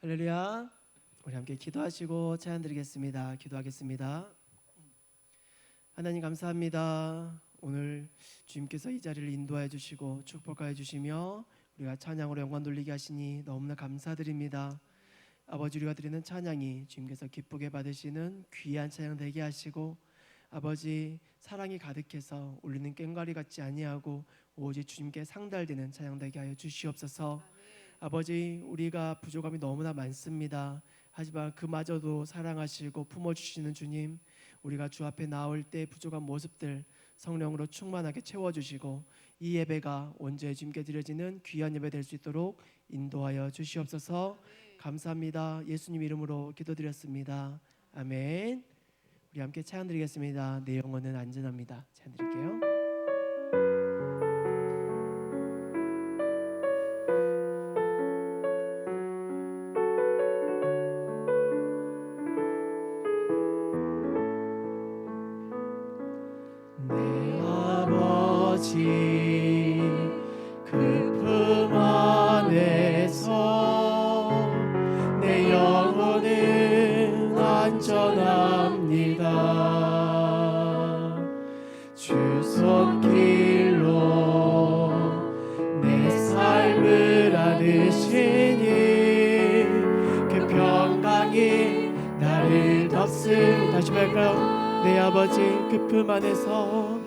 할렐루야. 우리 함께 기도하시고 찬양 드리겠습니다. 기도하겠습니다. 하나님 감사합니다. 오늘 주님께서 이 자리를 인도하여 주시고 축복하여 주시며 우리가 찬양으로 영광 돌리게 하시니 너무나 감사드립니다. 아버지, 우리가 드리는 찬양이 주님께서 기쁘게 받으시는 귀한 찬양 되게 하시고, 아버지 사랑이 가득해서 울리는 꽹과리 같지 아니하고 오직 주님께 상달되는 찬양 되게 하여 주시옵소서. 아버지, 우리가 부족함이 너무나 많습니다. 하지만 그마저도 사랑하시고 품어주시는 주님, 우리가 주 앞에 나올 때 부족한 모습들 성령으로 충만하게 채워주시고 이 예배가 온전히 주님께 드려지는 귀한 예배 될 수 있도록 인도하여 주시옵소서. 감사합니다. 예수님 이름으로 기도드렸습니다. 아멘. 우리 함께 찬양 드리겠습니다. 내 영혼은 안전합니다. 찬양 드릴게요. 그 품 안에서 내 영혼은 안전합니다. 주 손길로 내 삶을 안으시니 그 평강이 나를 덮습니다. 다시 할까요? 내 아버지 그 품 안에서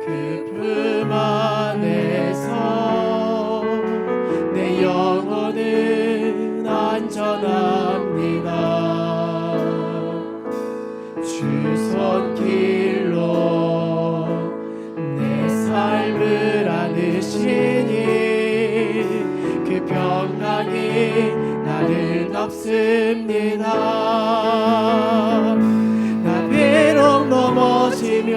그 품 안에서 내 영혼은 안전합니다. 주 손길로 내 삶을 안으시니 그 평강이 나를 덮습니다. 나 비록 넘어지며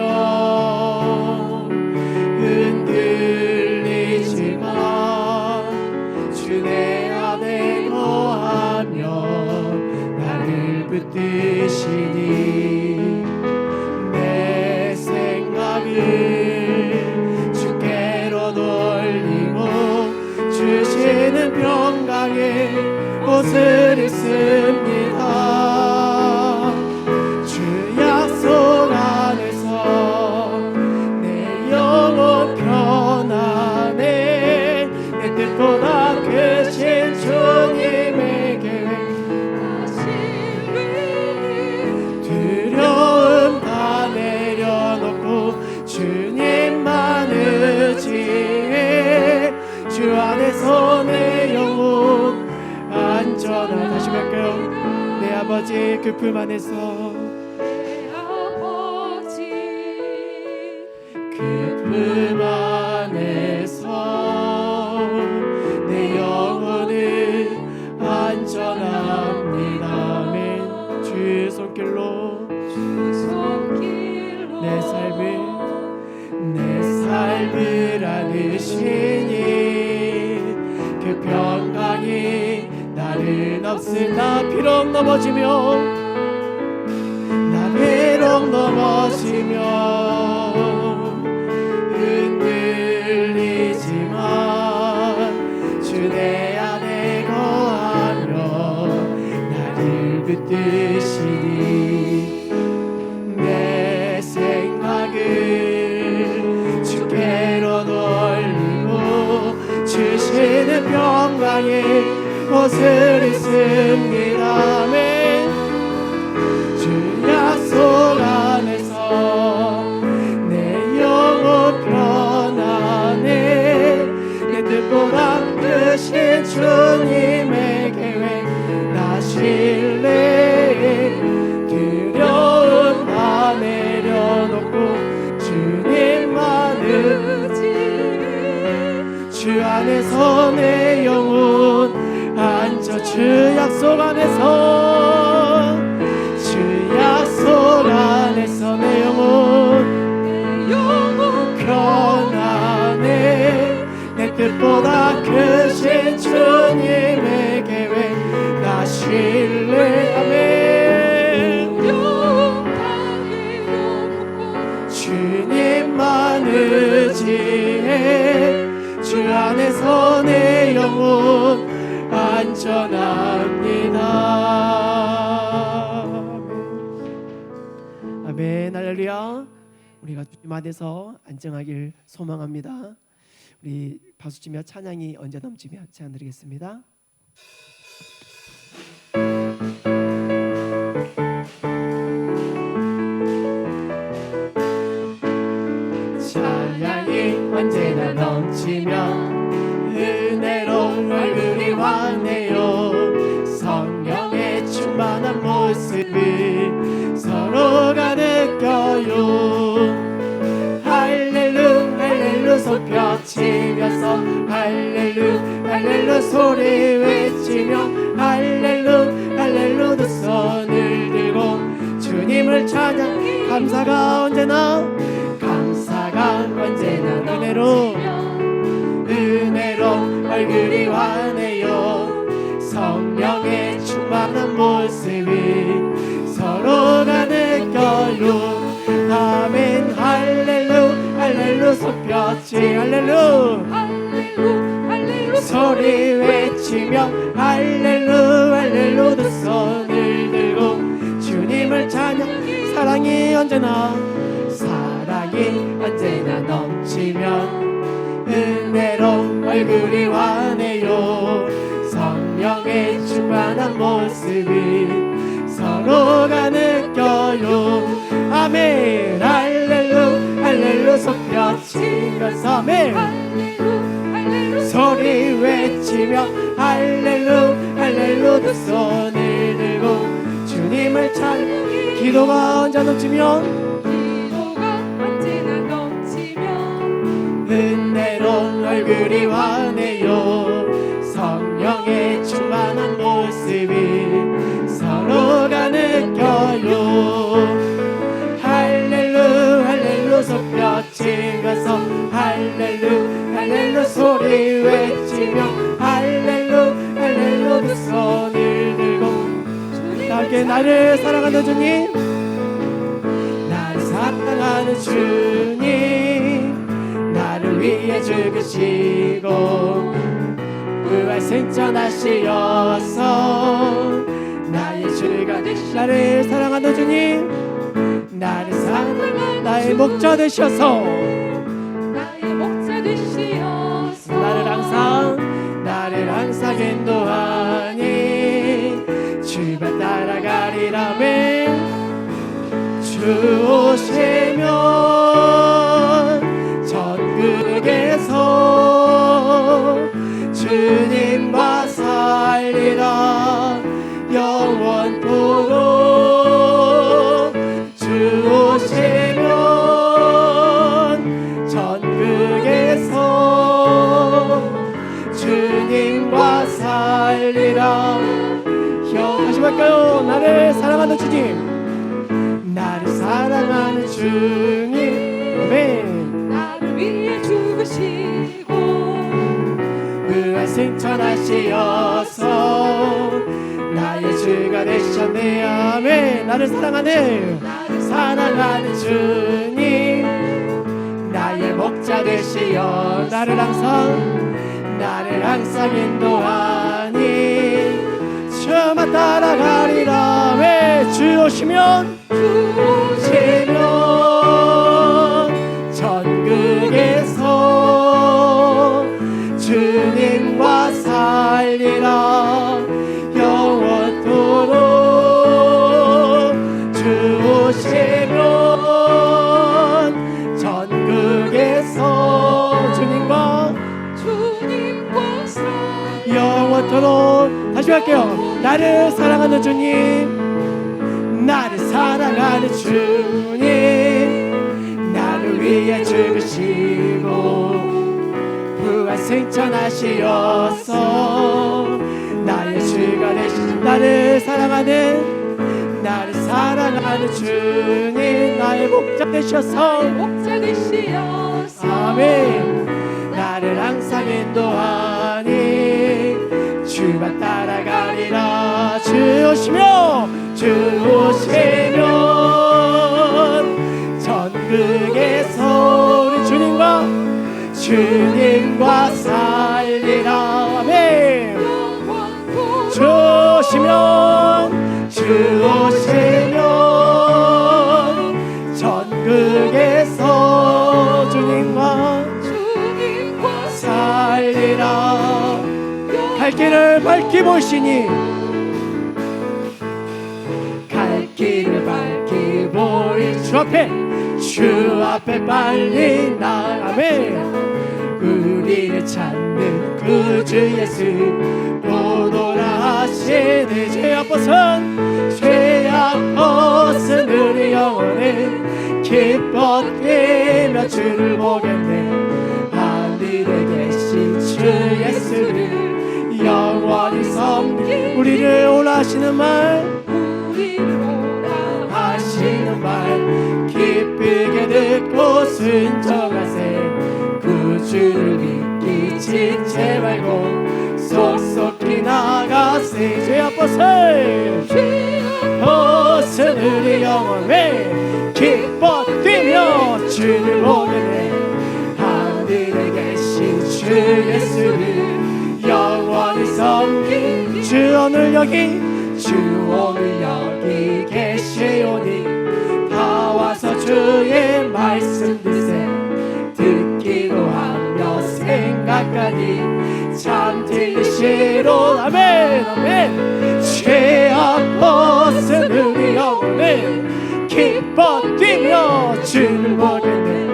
붙드시니 내 생각을 주께로 돌리고 주시는 평강의 옷을 입습니다. 주 약속 안에서 내 영혼 편안해. 내 뜻보다 크신 주님의 계획 두려움 다 내려놓고 주님만 의지해. 주 안에서 내 영혼 안전하다. 다시 갈까요? 내 아버지 그 품 안에서 내 아버지 그 품 안에서 내 영혼은 안전합니다. 아멘. 주의 손길로 내 삶을 안으시니 그 평강이 나를 덮습니다. 비록 넘어지며 흔들리지만 주 내 안에 거하며 나를 붙드시니 내 생각을 주께로 돌리고 주시는 평강의 옷을 입습니다. 아멘. 주 약속 안에서 내 영혼 편안해. 내 뜻보다 크신 주님의 계획 나 신뢰해. 두려움 다 내려놓고 주님만 의지해. 주 안에서 내 영혼 안저. 주 약속 안에서 내 영혼 편안해. 내 뜻보다 크신 주님의 계획 나 신뢰하네. 주 안에서 내 영혼 안전합니다. 아멘. 할렐루야. 우리가 주님 안에서 안정하길 소망합니다. 우리 박수치며 찬양이 언제 넘치며 찬양 드리겠습니다. 찬양이 언제나 넘치면 은혜로 얼굴이 환해요. 성령의 충만한 모습을 서로가 느껴요. 할렐루 할렐루 손뼉치면서 할렐루 할렐루 소리 외치며 할렐루 할렐루 두 손을 들고 주님을 찬양. 감사가 언제나 은혜로 얼굴이 환해요. 성령의 충만한 모습이 서로가 느껴요. 아멘. 할렐루 할렐루 손뼉치 할렐루 할렐루 소리 외치며 할렐루 할렐루 두 손을 들고 주님을 찬양. 사랑이 언제나 넘치면 은혜로 얼굴이 환해요. 성령의 충만한 모습이 서로가 느껴요. 아멘. 할렐루 할렐루 손뼉치면서 아멘 소리 외치며 할렐루 할렐루 두 손을 들고 주님을 찬양. 기도가 언제 넘치면 은혜로 얼굴이 환해요. 성령의 충만한 모습이 서로가 느껴요. 할렐루 할렐루 손뼉치면서 할렐루 할렐루 소리 외치며 할렐루 할렐루 두 손을 들고 함께 나를 사랑하는 주님, 나를 사랑하는 주님, 나를 위해 죽으시고 부활 생전하시어서 나의 주가 되시고 나를 사랑하는 주님, 나를 사랑하는 나의 목자 되셔서 나를 항상 인도하니 주가 따라가리라며. 주 오시면 주님과 살리라 영원토록. 주 오시면 전국에서 주님과 살리라. 다시 할까요? 나를 사랑하는 주님, 나를 사랑하는 주님, 아멘. 나를 위해 죽으시고 부활 생전하시어서 나의 주가 되셨네. 아멘. 나를 사랑하는 주님, 나의 목자 되시어 나를 항상 인도하니 주만 따라가리라. 왜? 주 오시면 전국에서 주님과 살리라 영원토록. 주 오시면 전국에서 주님과 영원토록. 다시 할게요. 나를 사랑하는 주님, 나를 사랑하는 주님, 나를 위해 죽으시고 부활 생전하시어서 나의 주가 되신 나를 사랑하는 주님, 나의 목자 되셔서 아멘. 나를 항상 인도하니 주만 따라가리라. 주 오시면 전국에서 우리 주님과 살리라 길을 밝히 보시니 갈 길을 밝히 보이시 주 앞에 빨리 나가면 우리를 찾는 구주 예수 오노라 하시니 죄악 벗은 우리 영혼은 기뻐 뛰며 주를 보겠네. 하늘에 계신 주 예수를 영원히 섬기 우리를 오라 하시는 말 우리를 오라 하시는 말 기쁘게 듣고 순종하세. 구주를 믿기 지체 말고 속속히 나가세. 죄악 벗은 우리 영혼에 기뻐 뛰며 주를 보겠네. 하늘에 계신 주 예수를 영원히 섬기 주 오늘 여기 계시오니 다 와서 주의 말씀 듣세. 듣기도 하며 생각하니 참 들리시로. 아멘 아멘. 죄악 벗은 우리 영혼은 기뻐 뛰며 주를 보겠네.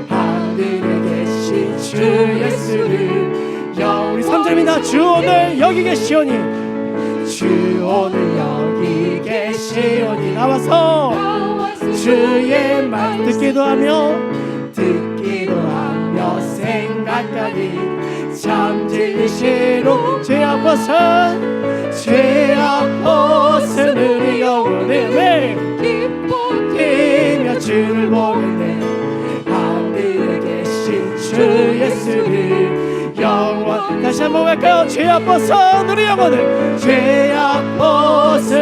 하늘에 계신 주 예수를 우리 3절입니다. 주 오늘 여기 계시오니 주 오늘 여기 계시오니 나와서 주의 말 듣기도 하며 생각하니 참 진리시로. 죄악 벗은 우리 영혼은 기뻐 뛰며 주를 보겠네. 하늘에 계신 주 예수를 영원 다시 한번 갈까요? 죄악 벗은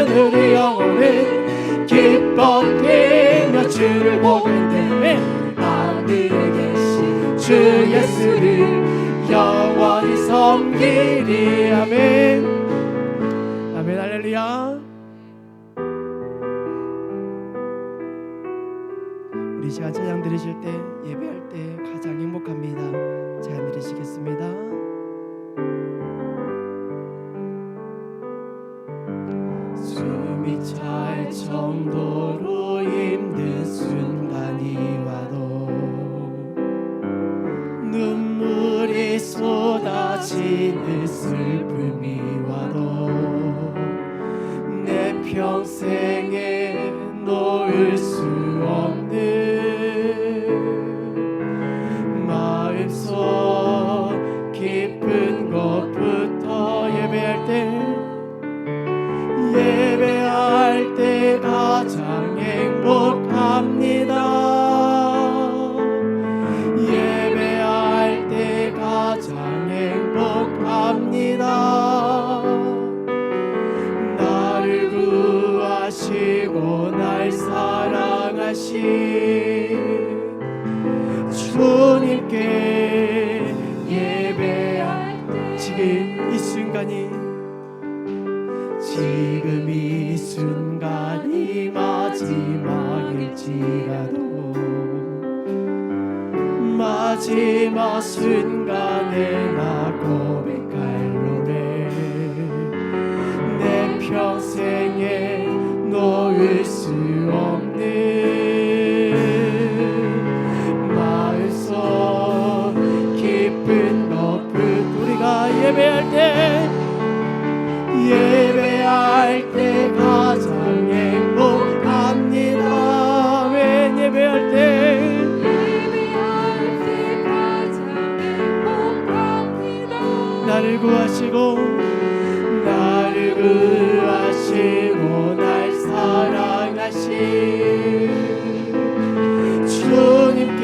우리 영혼은 기뻐 뛰며 주를 보겠네. 하늘에 계신 주 예수를 영원히 섬기리. 아멘 아멘 할렐루야. 우리 시간 찬양 드리실 때 예배할 때 가장 행복합니다. 찬양 드리시겠습니다. 숨이 찰 정도로 힘든 순간이 와도 눈물이 쏟아지는 슬픔이 와도 내 평생에 놓을 수 없는 마음속 깊은 것부터 예배할 때 가장 행복합니다. 예배할 때 가장 행복합니다. 나를 구하시고 날 사랑하신 주님께 예배할 때 지금 이 순간이 마지막일지라도 마지막 순간에 나 고백할 노래 내 평생에 놓을 수 없는 마음속 깊은 것부터 우리가 예배할 때 가장 행복합니다. 아멘. 예배할 때 가장 행복합니다. 나를 구하시고 날 사랑하신 주님께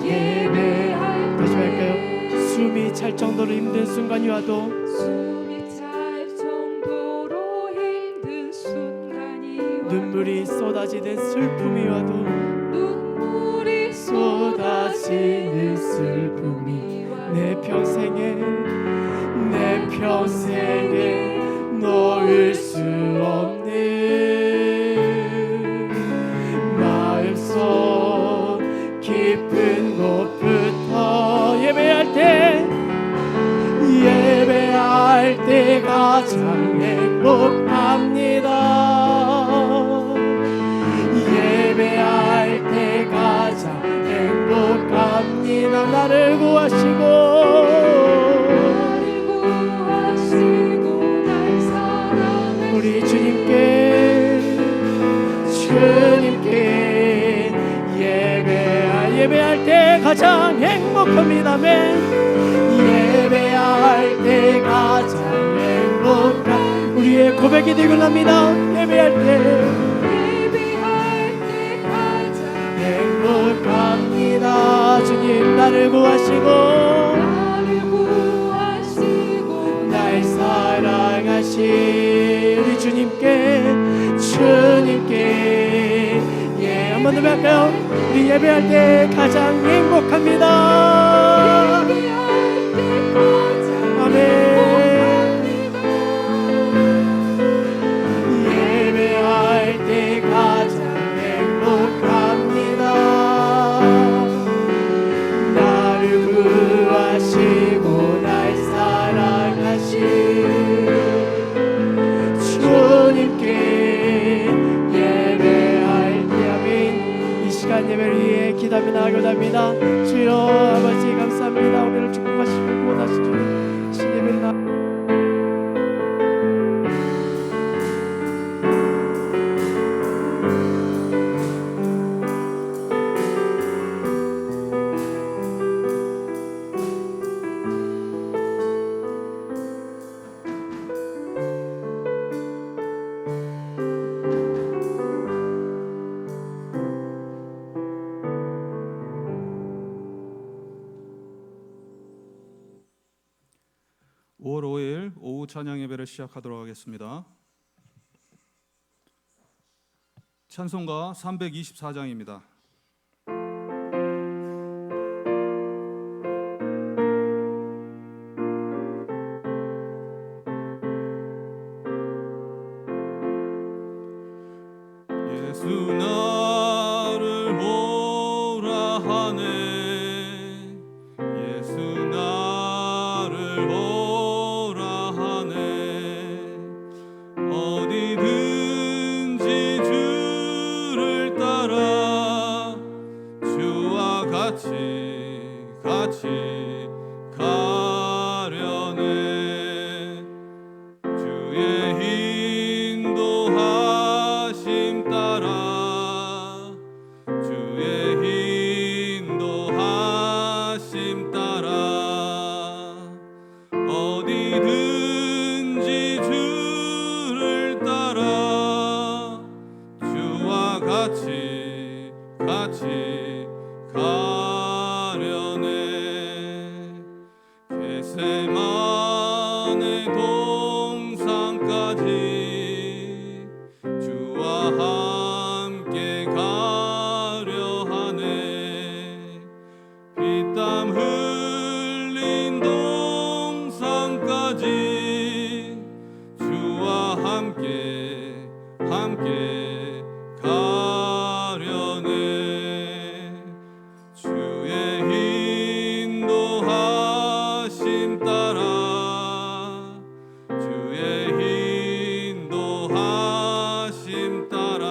예배할 때 다시 할까요? 숨이 찰 정도로 힘든 순간이 와도 눈물이 쏟아지는 슬픔이 와도 내 평생에 놓을 수 없는 마음속 깊은 곳부터 예배할 때 나를 구하시고 날 사랑하시고 우리 주님께 예배할 때 가장 행복합니다. 아멘. 예배할 때 가장 행복한 우리의 고백이 되곤 합니다. 예배할 때 가장 행복합니다. 주님 나를 구하시고 날 사랑하신 우리 주님께 예, 한 번 더 할까요? 우리 예배할 때 가장 행복합니다. 아멘. 예배할 때 가장 행복합니다. 나를 구하시고 날 사랑하신 주님께 예배할 때 아멘. 이 시간 예배를 위해 기도하며 나아가답니다. 주여 아버지 감사합니다. 오늘을 축복하시고 구원하시는 예배를 오후 찬양 예배를 시작하도록 하겠습니다. 찬송가 324장입니다. 예수 나를 보라 하네 예수 나를 보라 하네 어디든지 주를 따라 주와 같이 가려네 주의 인도하심 따라 주의 인도하심 따라 어디든지 주를 따라 주와 같이 가려네 겟세마네 동산까지 주와 함께 가려 하네 피땀 흘린 동산까지 주와 함께 가려네 주의 인도하심 따라 주의 인도하심 따라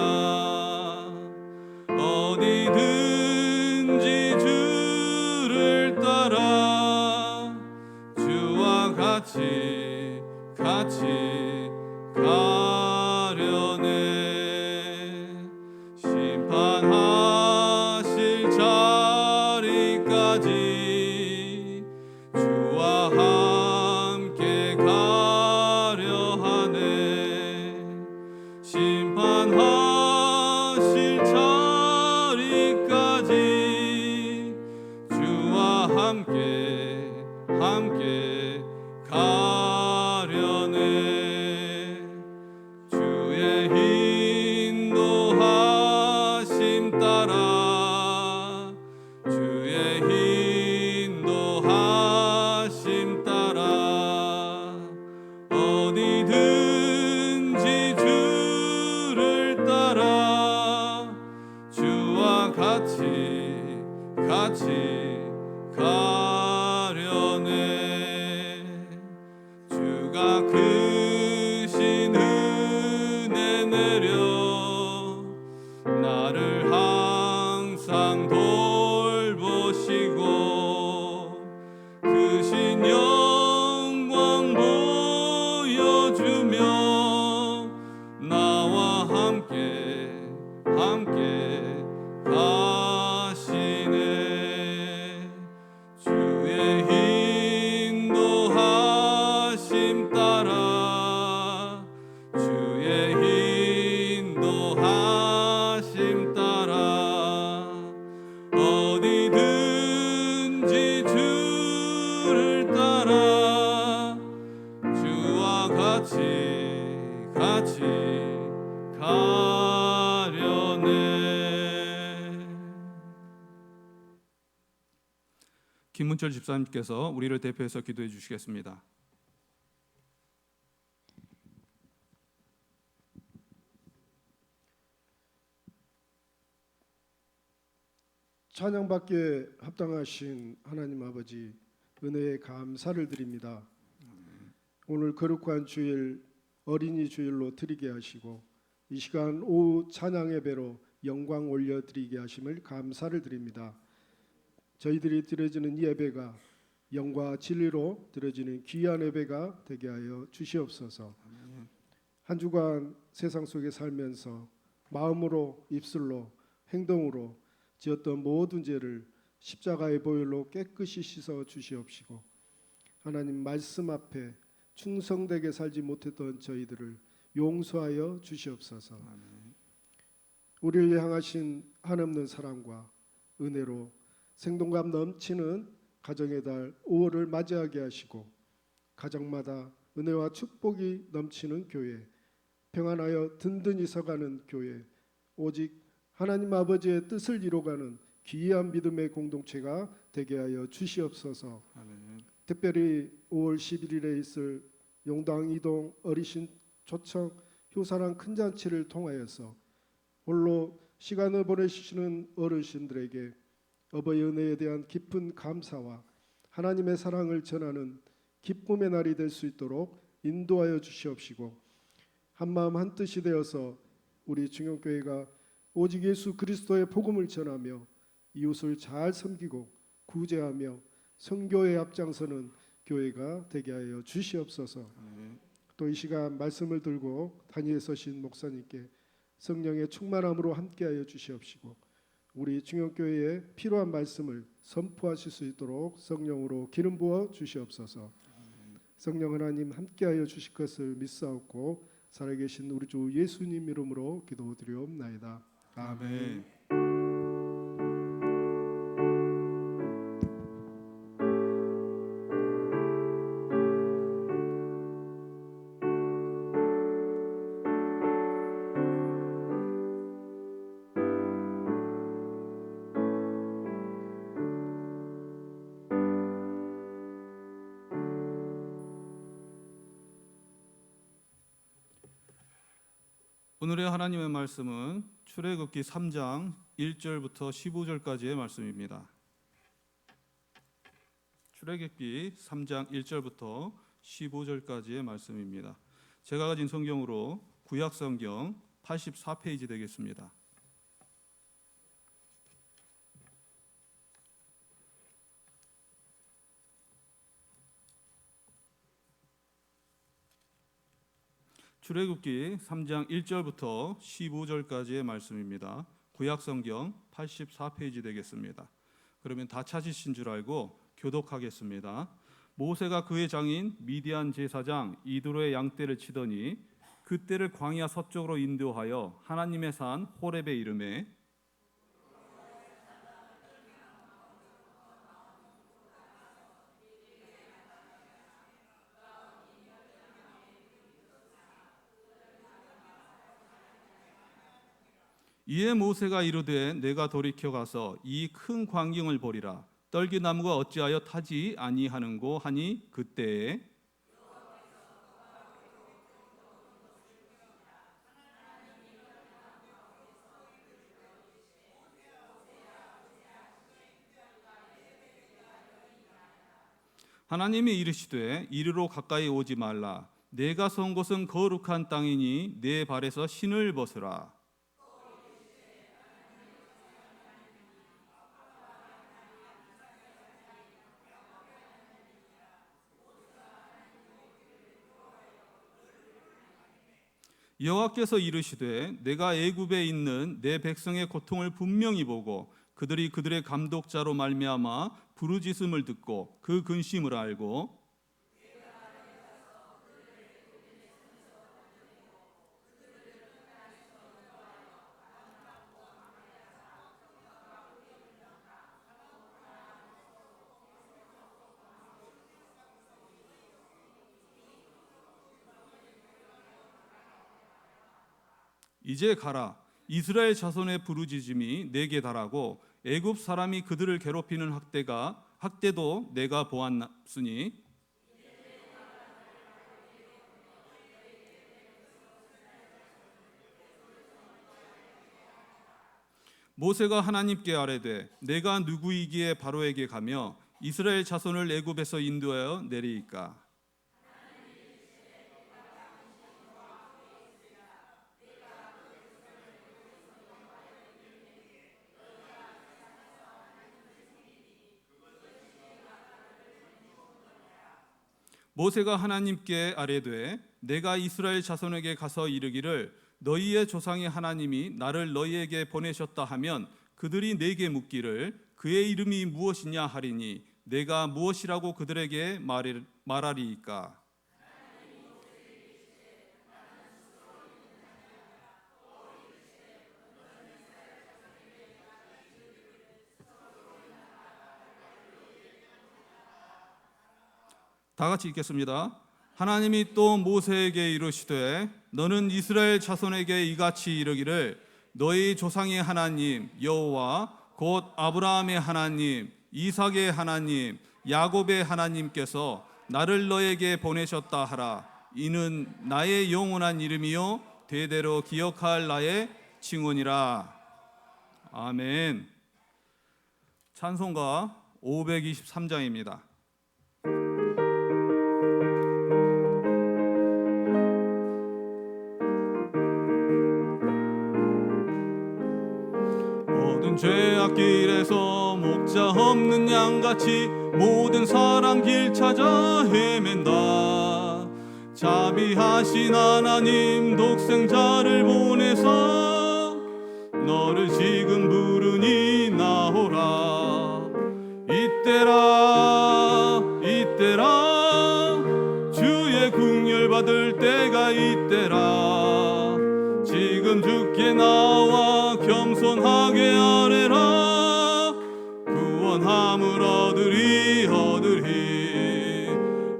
어디든지 주를 따라 주와 같이 가려네 심판하실 자리까지 주와 함께 가려 하네 심판하실 자리까지 주와 함께 가려네 주의 인도하심 따라 주의 인도하심 따라 어디든지 주를 따라 주와 같이 가려네 주가 크신 은혜 내려 나를 항상 돌보시고 함께 가시네. 주의 인도하심 따라 주의 인도하심 따라 어디든지 주를 따라 주와 같이 가려네. 김문철 집사님께서 우리를 대표해서 기도해 주시겠습니다. 찬양받기에 합당하신 하나님 아버지, 은혜에 감사를 드립니다. 오늘 거룩한 주일, 어린이 주일로 드리게 하시고 이 시간 오후 찬양 예배로 영광 올려드리게 하심을 감사를 드립니다. 저희들이 드려지는 이 예배가 영과 진리로 드려지는 귀한 예배가 되게 하여 주시옵소서. 한 주간 세상 속에 살면서 마음으로, 입술로, 행동으로 지었던 모든 죄를 십자가의 보혈로 깨끗이 씻어 주시옵시고 하나님 말씀 앞에 충성되게 살지 못했던 저희들을 용서하여 주시옵소서. 우리를 향하신 한없는 사랑과 은혜로 생동감 넘치는 가정의 달 5월을 맞이하게 하시고 가정마다 은혜와 축복이 넘치는 교회, 평안하여 든든히 서가는 교회, 오직 하나님 아버지의 뜻을 이루어가는 귀한 믿음의 공동체가 되게 하여 주시옵소서. 특별히 5월 11일에 있을 용당 이동 어르신 초청 효사랑 큰 잔치를 통하여서 홀로 시간을 보내시는 어르신들에게 어버이 은혜에 대한 깊은 감사와 하나님의 사랑을 전하는 기쁨의 날이 될 수 있도록 인도하여 주시옵시고 한마음 한뜻이 되어서 우리 중용교회가 오직 예수 그리스도의 복음을 전하며 이웃을 잘 섬기고 구제하며 선교에 앞장서는 교회가 되게 하여 주시옵소서. 또 이 시간 말씀을 들고 단위에 서신 목사님께 성령의 충만함으로 함께하여 주시옵시고 우리 중용교회에 필요한 말씀을 선포하실 수 있도록 성령으로 기름 부어 주시옵소서. 성령 하나님 함께하여 주실 것을 믿사옵고 살아계신 우리 주 예수님 이름으로 기도드리옵나이다. 아멘. 오늘의 하나님의 말씀은 출애굽기 3장 1절부터 15절까지의 말씀입니다. 출애굽기 3장 1절부터 15절까지의 말씀입니다. 제가 가진 성경으로 구약 성경 84페이지 되겠습니다. 출애굽기 3장 1절부터 15절까지의 말씀입니다. 구약 성경 84페이지 되겠습니다. 그러면 다 찾으신 줄 알고 교독하겠습니다. 모세가 그의 장인 미디안 제사장 이드로의 양떼를 치더니 그 떼를 광야 서쪽으로 인도하여 하나님의 산 호렙에 이르매 이에 모세가 이르되 내가 돌이켜 가서 이 큰 광경을 보리라. 떨기나무가 어찌하여 타지 아니하는고 하니 그때에 하나님이 이르시되 이리로 가까이 오지 말라. 내가 선 곳은 거룩한 땅이니 내 발에서 신을 벗으라. 여호와께서 이르시되 내가 애굽에 있는 내 백성의 고통을 분명히 보고 그들이 그들의 감독자로 말미암아 부르짖음을 듣고 그 근심을 알고 이제 가라. 이스라엘 자손의 부르짖음이 내게 달하고 애굽 사람이 그들을 괴롭히는 학대도 내가 보았으니 모세가 하나님께 아뢰되 내가 누구이기에 바로에게 가며 이스라엘 자손을 애굽에서 인도하여 내리이까. 모세가 하나님께 아뢰되 내가 이스라엘 자손에게 가서 이르기를 너희의 조상의 하나님이 나를 너희에게 보내셨다 하면 그들이 내게 묻기를 그의 이름이 무엇이냐 하리니 내가 무엇이라고 그들에게 말하리이까. 다 같이 읽겠습니다. 하나님이 또 모세에게 이르시되 너는 이스라엘 자손에게 이같이 이르기를 너희 조상의 하나님 여호와 곧 아브라함의 하나님 이삭의 하나님 야곱의 하나님께서 나를 너에게 보내셨다 하라. 이는 나의 영원한 이름이요 대대로 기억할 나의 칭언이라. 아멘. 찬송가 523장입니다. 죄악길에서 목자 없는 양같이 모든 사람 길 찾아 헤맨다. 자비하신 하나님 독생자를 보내서 너를 지금 부르니 나오라. 이때라 이때라 주의 긍휼 받을 때가 이때라. 지금 주께 나와 겸손하게 아뢰라. 구원함을 얻으리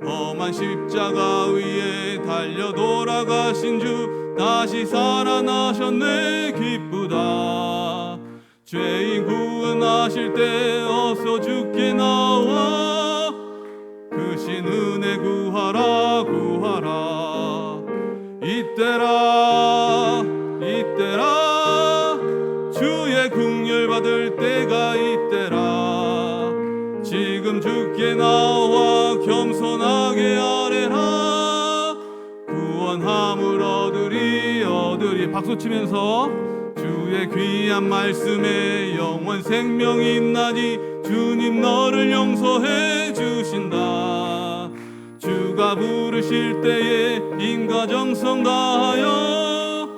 험한 십자가 위에 달려 돌아가신 주 다시 살아나셨네 기쁘다. 죄인 구원하실 때 어서 주께 나와 그 신 은혜 구하라 구하라. 이때라 이때라 주의 긍휼 받을 때가 이때라. 지금 주께 나와 겸손하게 아뢰라. 구원함을 얻으리 박수치면서 주의 귀한 말씀에 영원 생명이 있나니 주님 너를 용서해 주신다. 주가 부르실 때에 인과 정성 다하여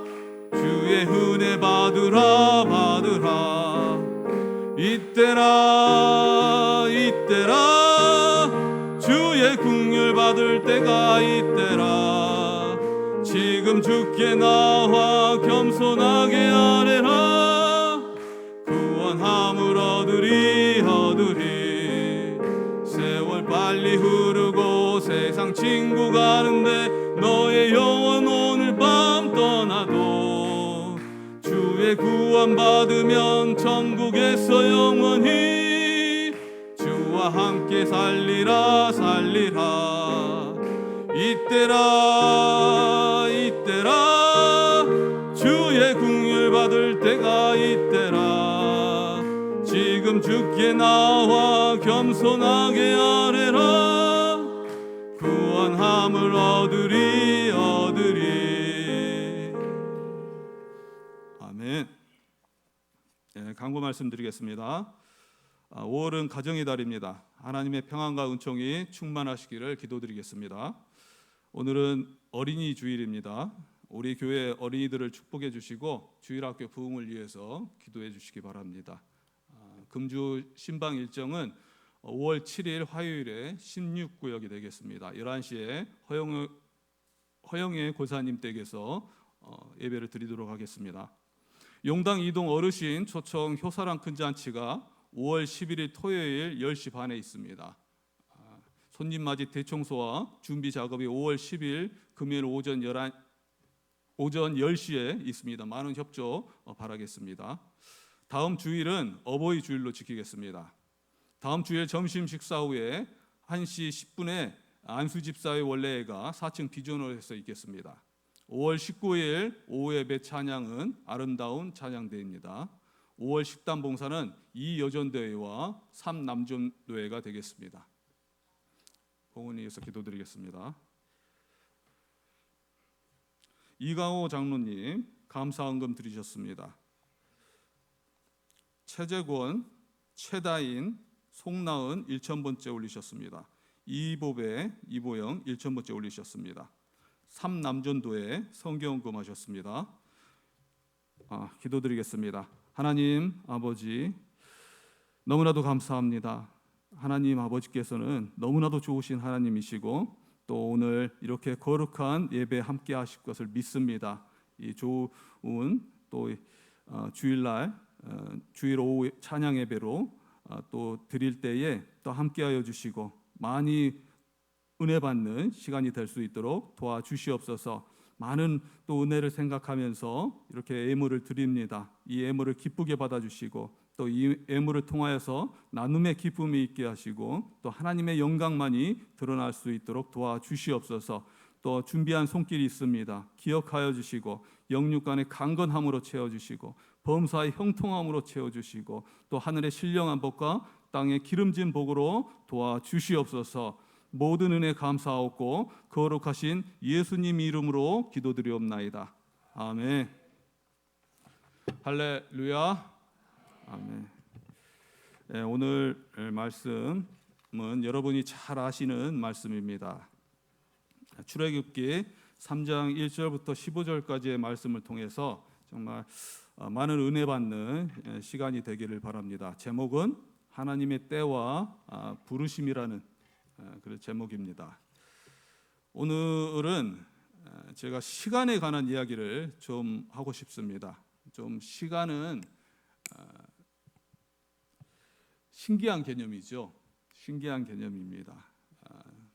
주의 은혜 받으라 이때라 주의 긍휼 받을 때가 이때라. 지금 주께 나와 겸손하게 아뢰라. 구원함을 얻으리 세월 빨리 흐르고 세상 친구 가는데 너의 영혼 오늘 밤 떠나도 주의 구원 받으면 천국에서 영원히 주와 함께 살리라 이때라 주의 긍휼 받을 때가 이때라. 지금 주께 나와 겸손하게 아뢰라. 구원함을 얻으리 아멘. 네, 강구 말씀드리겠습니다. 5월은 가정의 달입니다. 하나님의 평안과 은총이 충만하시기를 기도드리겠습니다. 오늘은 어린이 주일입니다. 우리 교회 어린이들을 축복해 주시고 주일학교 부흥을 위해서 기도해 주시기 바랍니다. 금주 신방 일정은 5월 7일 화요일에 16구역이 되겠습니다. 11시에 허영애 고사님 댁에서 예배를 드리도록 하겠습니다. 용당 이동 어르신 초청 효사랑 큰 잔치가 5월 11일 토요일 10시 반에 있습니다. 손님 맞이 대청소와 준비 작업이 5월 10일 금요일 오전 10시에 있습니다. 많은 협조 바라겠습니다. 다음 주일은 어버이 주일로 지키겠습니다. 다음 주일 점심 식사 후에 1시 10분에 안수집사의 원래회가 4층 비전홀에서 있겠습니다. 5월 19일 오후 예배 찬양은 아름다운 찬양대회입니다. 5월 식단 봉사는 2여전대회와 3남전대회가 되겠습니다. 봉헌을 위해서 기도드리겠습니다. 이강호 장로님 감사헌금 드리셨습니다. 최재권, 최다인, 송나은 1,000번째 올리셨습니다. 이보배, 이보영 1,000번째 올리셨습니다. 3남전도에 성경헌금 하셨습니다. 기도드리겠습니다. 하나님 아버지, 너무나도 감사합니다. 하나님 아버지께서는 너무나도 좋으신 하나님이시고 또 오늘 이렇게 거룩한 예배 함께 하실 것을 믿습니다. 이 좋은 또 주일날 주일 오후 찬양 예배로 또 드릴 때에 또 함께하여 주시고 많이 은혜 받는 시간이 될 수 있도록 도와주시옵소서. 많은 또 은혜를 생각하면서 이렇게 예물을 드립니다. 이 예물을 기쁘게 받아주시고 또 이 예물을 통하여서 나눔의 기쁨이 있게 하시고 또 하나님의 영광만이 드러날 수 있도록 도와주시옵소서. 또 준비한 손길이 있습니다. 기억하여 주시고 영육간의 강건함으로 채워주시고 범사의 형통함으로 채워주시고 또 하늘의 신령한 복과 땅의 기름진 복으로 도와주시옵소서. 모든 은혜 감사하옵고 거룩하신 예수님 이름으로 기도드리옵나이다. 아멘. 할렐루야. 아멘. 네, 오늘 말씀은 여러분이 잘 아시는 말씀입니다. 출애굽기 3장 1절부터 15절까지의 말씀을 통해서 정말 많은 은혜 받는 시간이 되기를 바랍니다. 제목은 하나님의 때와 부르심이라는 그런 제목입니다. 오늘은 제가 시간에 관한 이야기를 좀 하고 싶습니다. 좀 시간은 신기한 개념이죠. 신기한 개념입니다.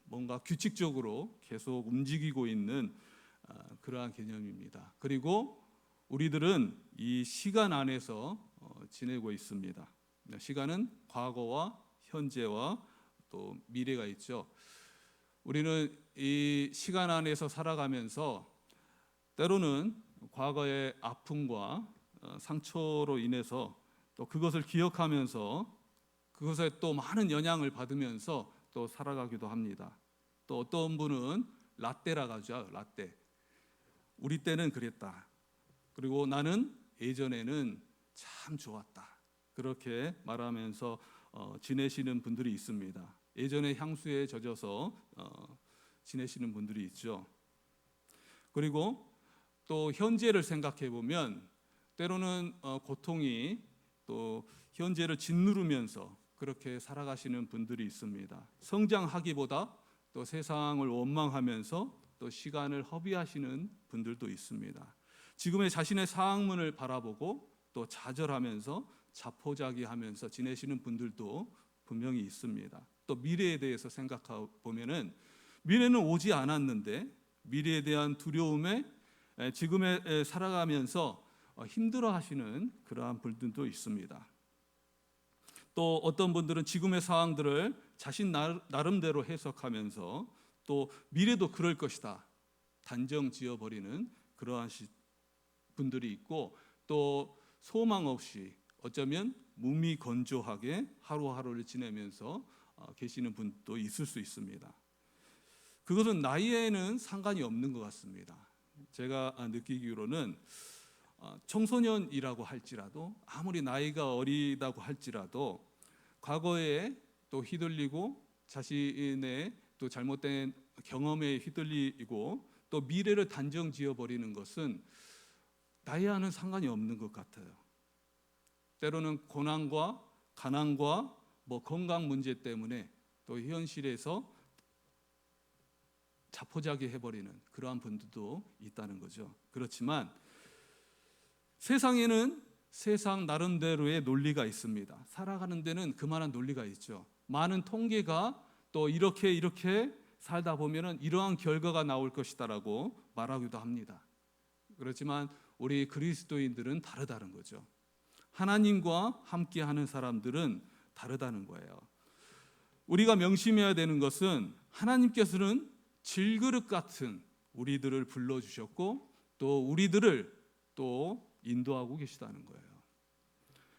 뭔가 규칙적으로 계속 움직이고 있는 그러한 개념입니다. 그리고 우리들은 이 시간 안에서 지내고 있습니다. 시간은 과거와 현재와 또 미래가 있죠. 우리는 이 시간 안에서 살아가면서 때로는 과거의 아픔과 상처로 인해서 또 그것을 기억하면서 그것에 또 많은 영향을 받으면서 또 살아가기도 합니다. 또 어떤 분은 라떼라고 하죠. 라떼. 우리 때는 그랬다. 그리고 나는 예전에는 참 좋았다. 그렇게 말하면서 지내시는 분들이 있습니다. 예전에 향수에 젖어서 지내시는 분들이 있죠. 그리고 또 현재를 생각해 보면 때로는 고통이 또 현재를 짓누르면서 그렇게 살아가시는 분들이 있습니다. 성장하기보다 또 세상을 원망하면서 또 시간을 허비하시는 분들도 있습니다. 지금의 자신의 상황문을 바라보고 또 좌절하면서 자포자기하면서 지내시는 분들도 분명히 있습니다. 또 미래에 대해서 생각해 보면은 미래는 오지 않았는데 미래에 대한 두려움에 지금에 살아가면서 힘들어하시는 그러한 분들도 있습니다. 또 어떤 분들은 지금의 상황들을 자신 나름대로 해석하면서 또 미래도 그럴 것이다 단정 지어버리는 그러한 분들이 있고 또 소망 없이 어쩌면 무미건조하게 하루하루를 지내면서 계시는 분도 있을 수 있습니다. 그것은 나이에는 상관이 없는 것 같습니다. 제가 느끼기로는 청소년이라고 할지라도 아무리 나이가 어리다고 할지라도 과거에 또 휘둘리고 자신의 또 잘못된 경험에 휘둘리고 또 또 미래를 단정 지어버리는 것은 나이와는 상관이 없는 것 같아요. 때로는 고난과 가난과 건강 문제 때문에 또 현실에서 자포자기 해버리는 그러한 분들도 있다는 거죠. 그렇지만 세상에는 세상 나름대로의 논리가 있습니다. 살아가는 데는 그만한 논리가 있죠. 많은 통계가 또 이렇게 살다 보면은 이러한 결과가 나올 것이다라고 말하기도 합니다. 그렇지만 우리 그리스도인들은 다르다는 거죠. 하나님과 함께하는 사람들은 다르다는 거예요. 우리가 명심해야 되는 것은 하나님께서는 질그릇 같은 우리들을 불러주셨고 또 우리들을 또 인도하고 계시다는 거예요.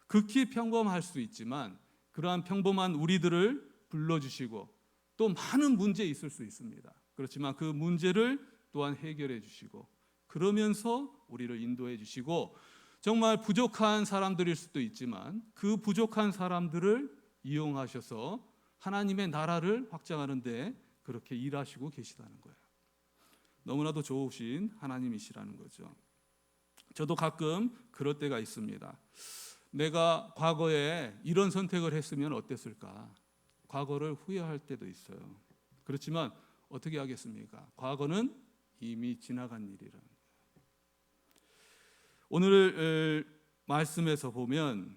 극히 평범할 수 있지만 그러한 평범한 우리들을 불러주시고 또 많은 문제 있을 수 있습니다. 그렇지만 그 문제를 또한 해결해 주시고 그러면서 우리를 인도해 주시고 정말 부족한 사람들일 수도 있지만 그 부족한 사람들을 이용하셔서 하나님의 나라를 확장하는 데 그렇게 일하시고 계시다는 거예요. 너무나도 좋으신 하나님이시라는 거죠. 저도 가끔 그럴 때가 있습니다. 내가 과거에 이런 선택을 했으면 어땠을까? 과거를 후회할 때도 있어요. 그렇지만 어떻게 하겠습니까? 과거는 이미 지나간 일이라는 거예요. 오늘 말씀에서 보면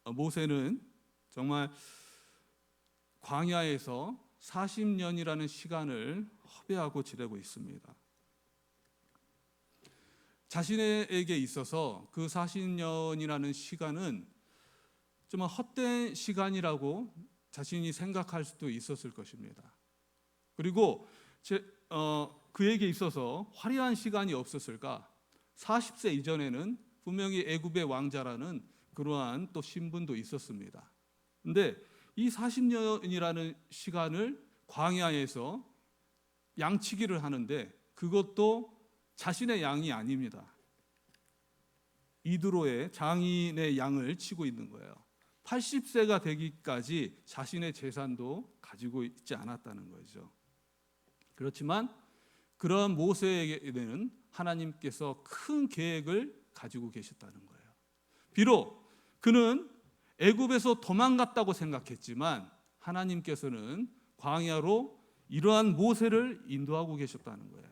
모세는 정말 광야에서 40년이라는 시간을 허비하고 지내고 있습니다. 자신에게 있어서 그 40년이라는 시간은 좀 헛된 시간이라고 자신이 생각할 수도 있었을 것입니다. 그리고 그에게 있어서 화려한 시간이 없었을까? 40세 이전에는 분명히 애굽의 왕자라는 그러한 또 신분도 있었습니다. 근데 이 40년이라는 시간을 광야에서 양치기를 하는데 그것도 자신의 양이 아닙니다. 이드로의 장인의 양을 치고 있는 거예요. 80세가 되기까지 자신의 재산도 가지고 있지 않았다는 거죠. 그렇지만 그런 모세에게는 하나님께서 큰 계획을 가지고 계셨다는 거예요. 비록 그는 애굽에서 도망갔다고 생각했지만 하나님께서는 광야로 이러한 모세를 인도하고 계셨다는 거예요.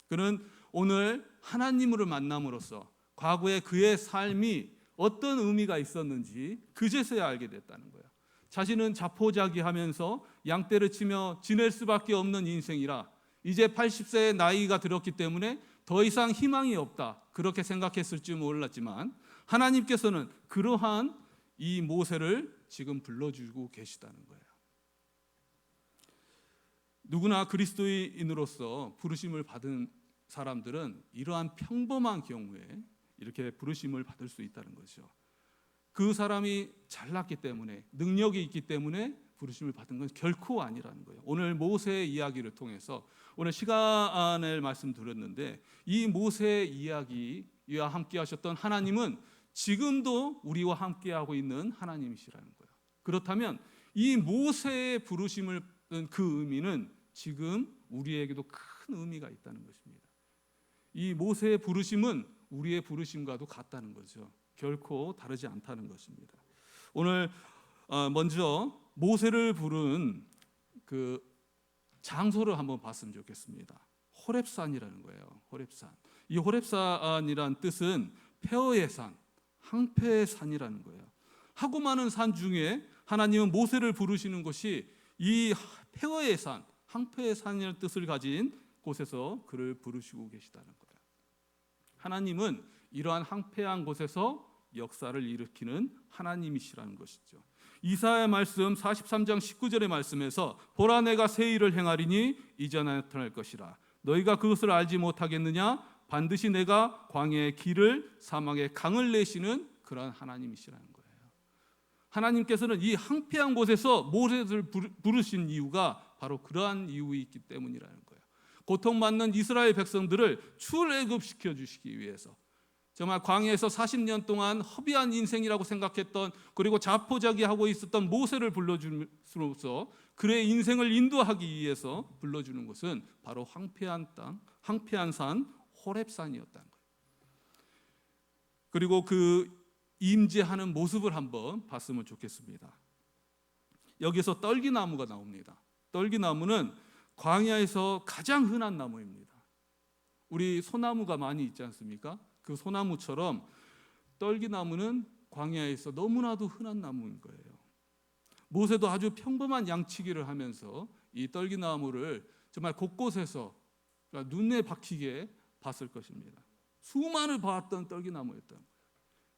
그는 오늘 하나님을 만남으로써 과거의 그의 삶이 어떤 의미가 있었는지 그제서야 알게 됐다는 거예요. 자신은 자포자기하면서 양떼를 치며 지낼 수밖에 없는 인생이라 이제 80세의 나이가 들었기 때문에 더 이상 희망이 없다 그렇게 생각했을지 몰랐지만 하나님께서는 그러한 이 모세를 지금 불러주고 계시다는 거예요. 누구나 그리스도인으로서 부르심을 받은 사람들은 이러한 평범한 경우에 이렇게 부르심을 받을 수 있다는 거죠. 그 사람이 잘났기 때문에 능력이 있기 때문에 부르심을 받은 건 결코 아니라는 거예요. 오늘 모세의 이야기를 통해서 오늘 시간을 말씀드렸는데 이 모세의 이야기와 함께 하셨던 하나님은 지금도 우리와 함께하고 있는 하나님이시라는 거예요. 그렇다면 이 모세의 부르심을 받은 그 의미는 지금 우리에게도 큰 의미가 있다는 것입니다. 이 모세의 부르심은 우리의 부르심과도 같다는 거죠. 결코 다르지 않다는 것입니다. 오늘 먼저 모세를 부른 그 장소를 한번 봤으면 좋겠습니다. 호렙산이라는 거예요. 호렙산. 이 호렙산이란 뜻은 폐허의 산, 항폐의 산이라는 거예요. 하고 많은 산 중에 하나님은 모세를 부르시는 것이 이 폐허의 산, 항폐의 산이라는 뜻을 가진 곳에서 그를 부르시고 계시다는 거예요. 하나님은 이러한 항폐한 곳에서 역사를 일으키는 하나님이시라는 것이죠. 이사야 말씀 43장 19절의 말씀에서 보라 내가 새 일을 행하리니 이제 나타날 것이라 너희가 그것을 알지 못하겠느냐 반드시 내가 광야의 길을 사막의 강을 내시는 그러한 하나님이시라는 거예요. 하나님께서는 이 항폐한 곳에서 모세를 부르신 이유가 바로 그러한 이유가 있기 때문이라는 거예요. 고통받는 이스라엘 백성들을 출애굽시켜 주시기 위해서 정말 광야에서 40년 동안 허비한 인생이라고 생각했던, 그리고 자포자기하고 있었던 모세를 불러줌으로써 그의 인생을 인도하기 위해서 불러주는 것은 바로 황폐한 땅, 황폐한 산 호렙산이었다는 거예요. 그리고 그 임재하는 모습을 한번 봤으면 좋겠습니다. 여기서 떨기나무가 나옵니다. 떨기나무는 광야에서 가장 흔한 나무입니다. 우리 소나무가 많이 있지 않습니까? 그 소나무처럼 떨기나무는 광야에서 너무나도 흔한 나무인 거예요. 모세도 아주 평범한 양치기를 하면서 이 떨기나무를 정말 곳곳에서 눈에 박히게 봤을 것입니다. 수많은 봤던 떨기나무였던 거예요.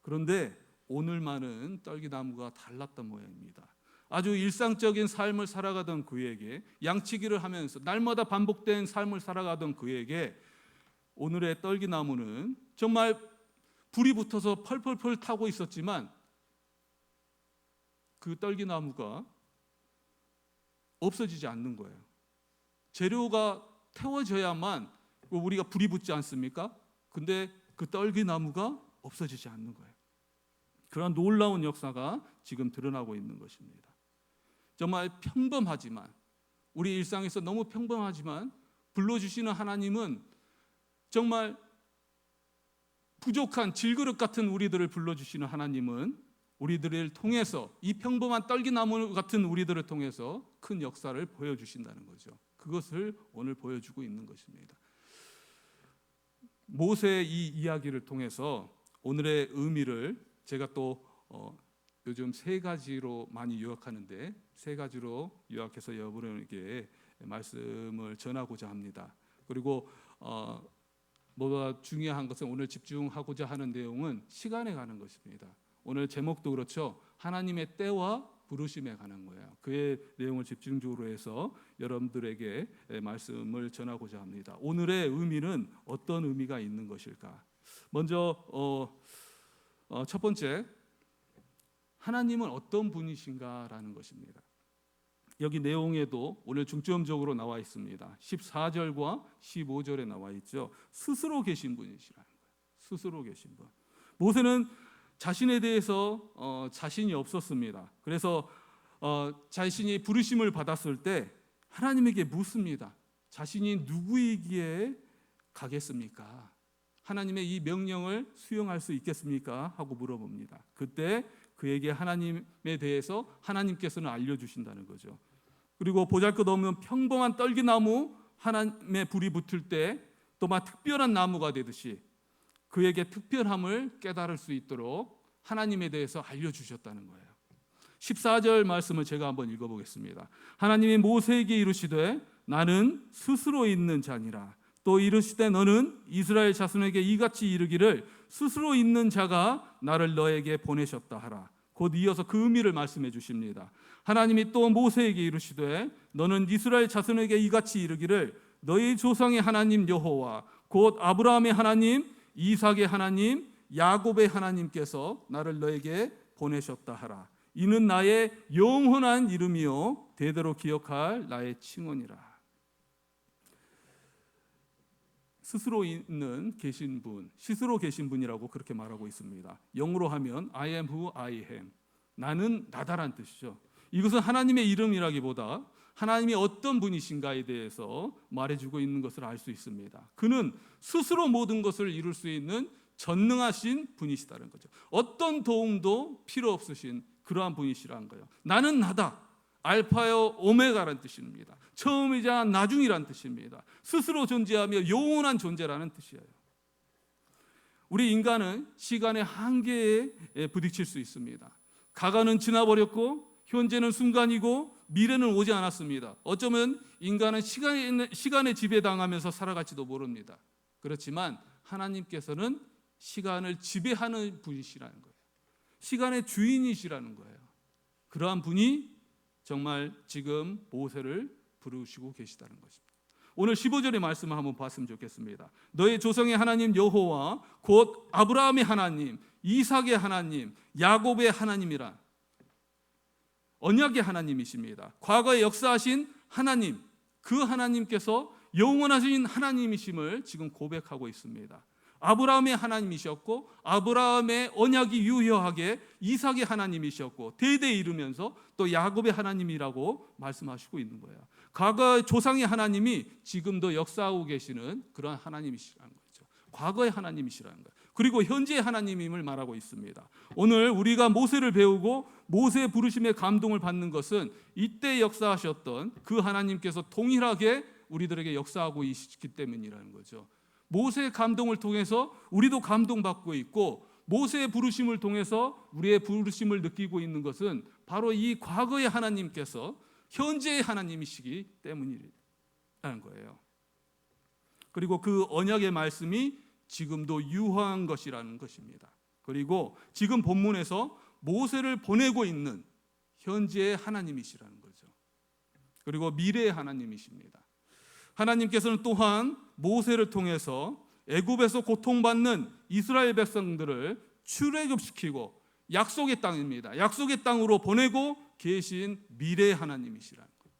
그런데 오늘만은 떨기나무가 달랐던 모양입니다. 아주 일상적인 삶을 살아가던 그에게, 양치기를 하면서 날마다 반복된 삶을 살아가던 그에게 오늘의 떨기나무는 정말 불이 붙어서 펄펄펄 타고 있었지만 그 떨기나무가 없어지지 않는 거예요. 재료가 태워져야만 우리가 불이 붙지 않습니까? 근데 그 떨기나무가 없어지지 않는 거예요. 그런 놀라운 역사가 지금 드러나고 있는 것입니다. 정말 평범하지만, 우리 일상에서 너무 평범하지만 불러주시는 하나님은 정말 부족한 질그릇 같은 우리들을 불러주시는 하나님은 우리들을 통해서, 이 평범한 떨기나무 같은 우리들을 통해서 큰 역사를 보여주신다는 거죠. 그것을 오늘 보여주고 있는 것입니다. 모세의 이 이야기를 통해서 오늘의 의미를 제가 또 요즘 3가지로 많이 요약하는데 3가지로 요약해서 여러분에게 말씀을 전하고자 합니다. 그리고 뭐가 중요한 것은 오늘 집중하고자 하는 내용은 시간에 관한 것입니다. 오늘 제목도 그렇죠. 하나님의 때와 부르심에 관한 거예요. 그의 내용을 집중적으로 해서 여러분들에게 말씀을 전하고자 합니다. 오늘의 의미는 어떤 의미가 있는 것일까? 먼저 첫 번째, 하나님은 어떤 분이신가라는 것입니다. 여기 내용에도 오늘 중점적으로 나와 있습니다. 14절과 15절에 나와 있죠. 스스로 계신 분이시라는 거예요. 스스로 계신 분. 모세는 자신에 대해서 자신이 없었습니다. 그래서 자신이 부르심을 받았을 때 하나님에게 묻습니다. 자신이 누구이기에 가겠습니까? 하나님의 이 명령을 수용할 수 있겠습니까? 하고 물어봅니다. 그때 그에게 하나님에 대해서 하나님께서는 알려주신다는 거죠. 그리고 보잘것없는 평범한 떨기나무 하나님의 불이 붙을 때 또 막 특별한 나무가 되듯이 그에게 특별함을 깨달을 수 있도록 하나님에 대해서 알려주셨다는 거예요. 14절 말씀을 제가 한번 읽어보겠습니다. 하나님이 모세에게 이르시되 나는 스스로 있는 자니라. 또 이르시되 너는 이스라엘 자손에게 이같이 이르기를 스스로 있는 자가 나를 너에게 보내셨다 하라. 곧 이어서 그 의미를 말씀해 주십니다. 하나님이 또 모세에게 이르시되 너는 이스라엘 자손에게 이같이 이르기를 너희 조상의 하나님 여호와 곧 아브라함의 하나님, 이삭의 하나님, 야곱의 하나님께서 나를 너에게 보내셨다 하라. 이는 나의 영원한 이름이요 대대로 기억할 나의 칭언이라. 스스로 있는 계신 분, 스스로 계신 분이라고 그렇게 말하고 있습니다. 영어로 하면 I am who I am. 나는 나다란 뜻이죠. 이것은 하나님의 이름이라기보다 하나님이 어떤 분이신가에 대해서 말해주고 있는 것을 알 수 있습니다. 그는 스스로 모든 것을 이룰 수 있는 전능하신 분이시다는 거죠. 어떤 도움도 필요 없으신 그러한 분이시라는 거예요. 나는 나다. 알파요 오메가라는 뜻입니다. 처음이자 나중이라는 뜻입니다. 스스로 존재하며 영원한 존재라는 뜻이에요. 우리 인간은 시간의 한계에 부딪힐 수 있습니다. 과거는 지나버렸고 현재는 순간이고 미래는 오지 않았습니다. 어쩌면 인간은 시간에 지배당하면서 살아갈지도 모릅니다. 그렇지만 하나님께서는 시간을 지배하는 분이시라는 거예요. 시간의 주인이시라는 거예요. 그러한 분이 정말 지금 모세를 부르시고 계시다는 것입니다. 오늘 15절의 말씀을 한번 봤으면 좋겠습니다. 너의 조상의 하나님 여호와 곧 아브라함의 하나님, 이삭의 하나님, 야곱의 하나님이란 언약의 하나님이십니다. 과거에 역사하신 하나님, 그 하나님께서 영원하신 하나님이심을 지금 고백하고 있습니다. 아브라함의 하나님이셨고 아브라함의 언약이 유효하게 이삭의 하나님이셨고 대대 이르면서 또 야곱의 하나님이라고 말씀하시고 있는 거예요. 과거의 조상의 하나님이 지금도 역사하고 계시는 그런 하나님이시라는 거죠. 과거의 하나님이시라는 거예요. 그리고 현재의 하나님임을 말하고 있습니다. 오늘 우리가 모세를 배우고 모세의 부르심에 감동을 받는 것은 이때 역사하셨던 그 하나님께서 동일하게 우리들에게 역사하고 있기 때문이라는 거죠. 모세의 감동을 통해서 우리도 감동받고 있고 모세의 부르심을 통해서 우리의 부르심을 느끼고 있는 것은 바로 이 과거의 하나님께서 현재의 하나님이시기 때문이라는 거예요. 그리고 그 언약의 말씀이 지금도 유효한 것이라는 것입니다. 그리고 지금 본문에서 모세를 보내고 있는 현재의 하나님이시라는 거죠. 그리고 미래의 하나님이십니다. 하나님께서는 또한 모세를 통해서 애굽에서 고통받는 이스라엘 백성들을 출애굽시키고 약속의 땅입니다. 약속의 땅으로 보내고 계신 미래의 하나님이시라는 거예요.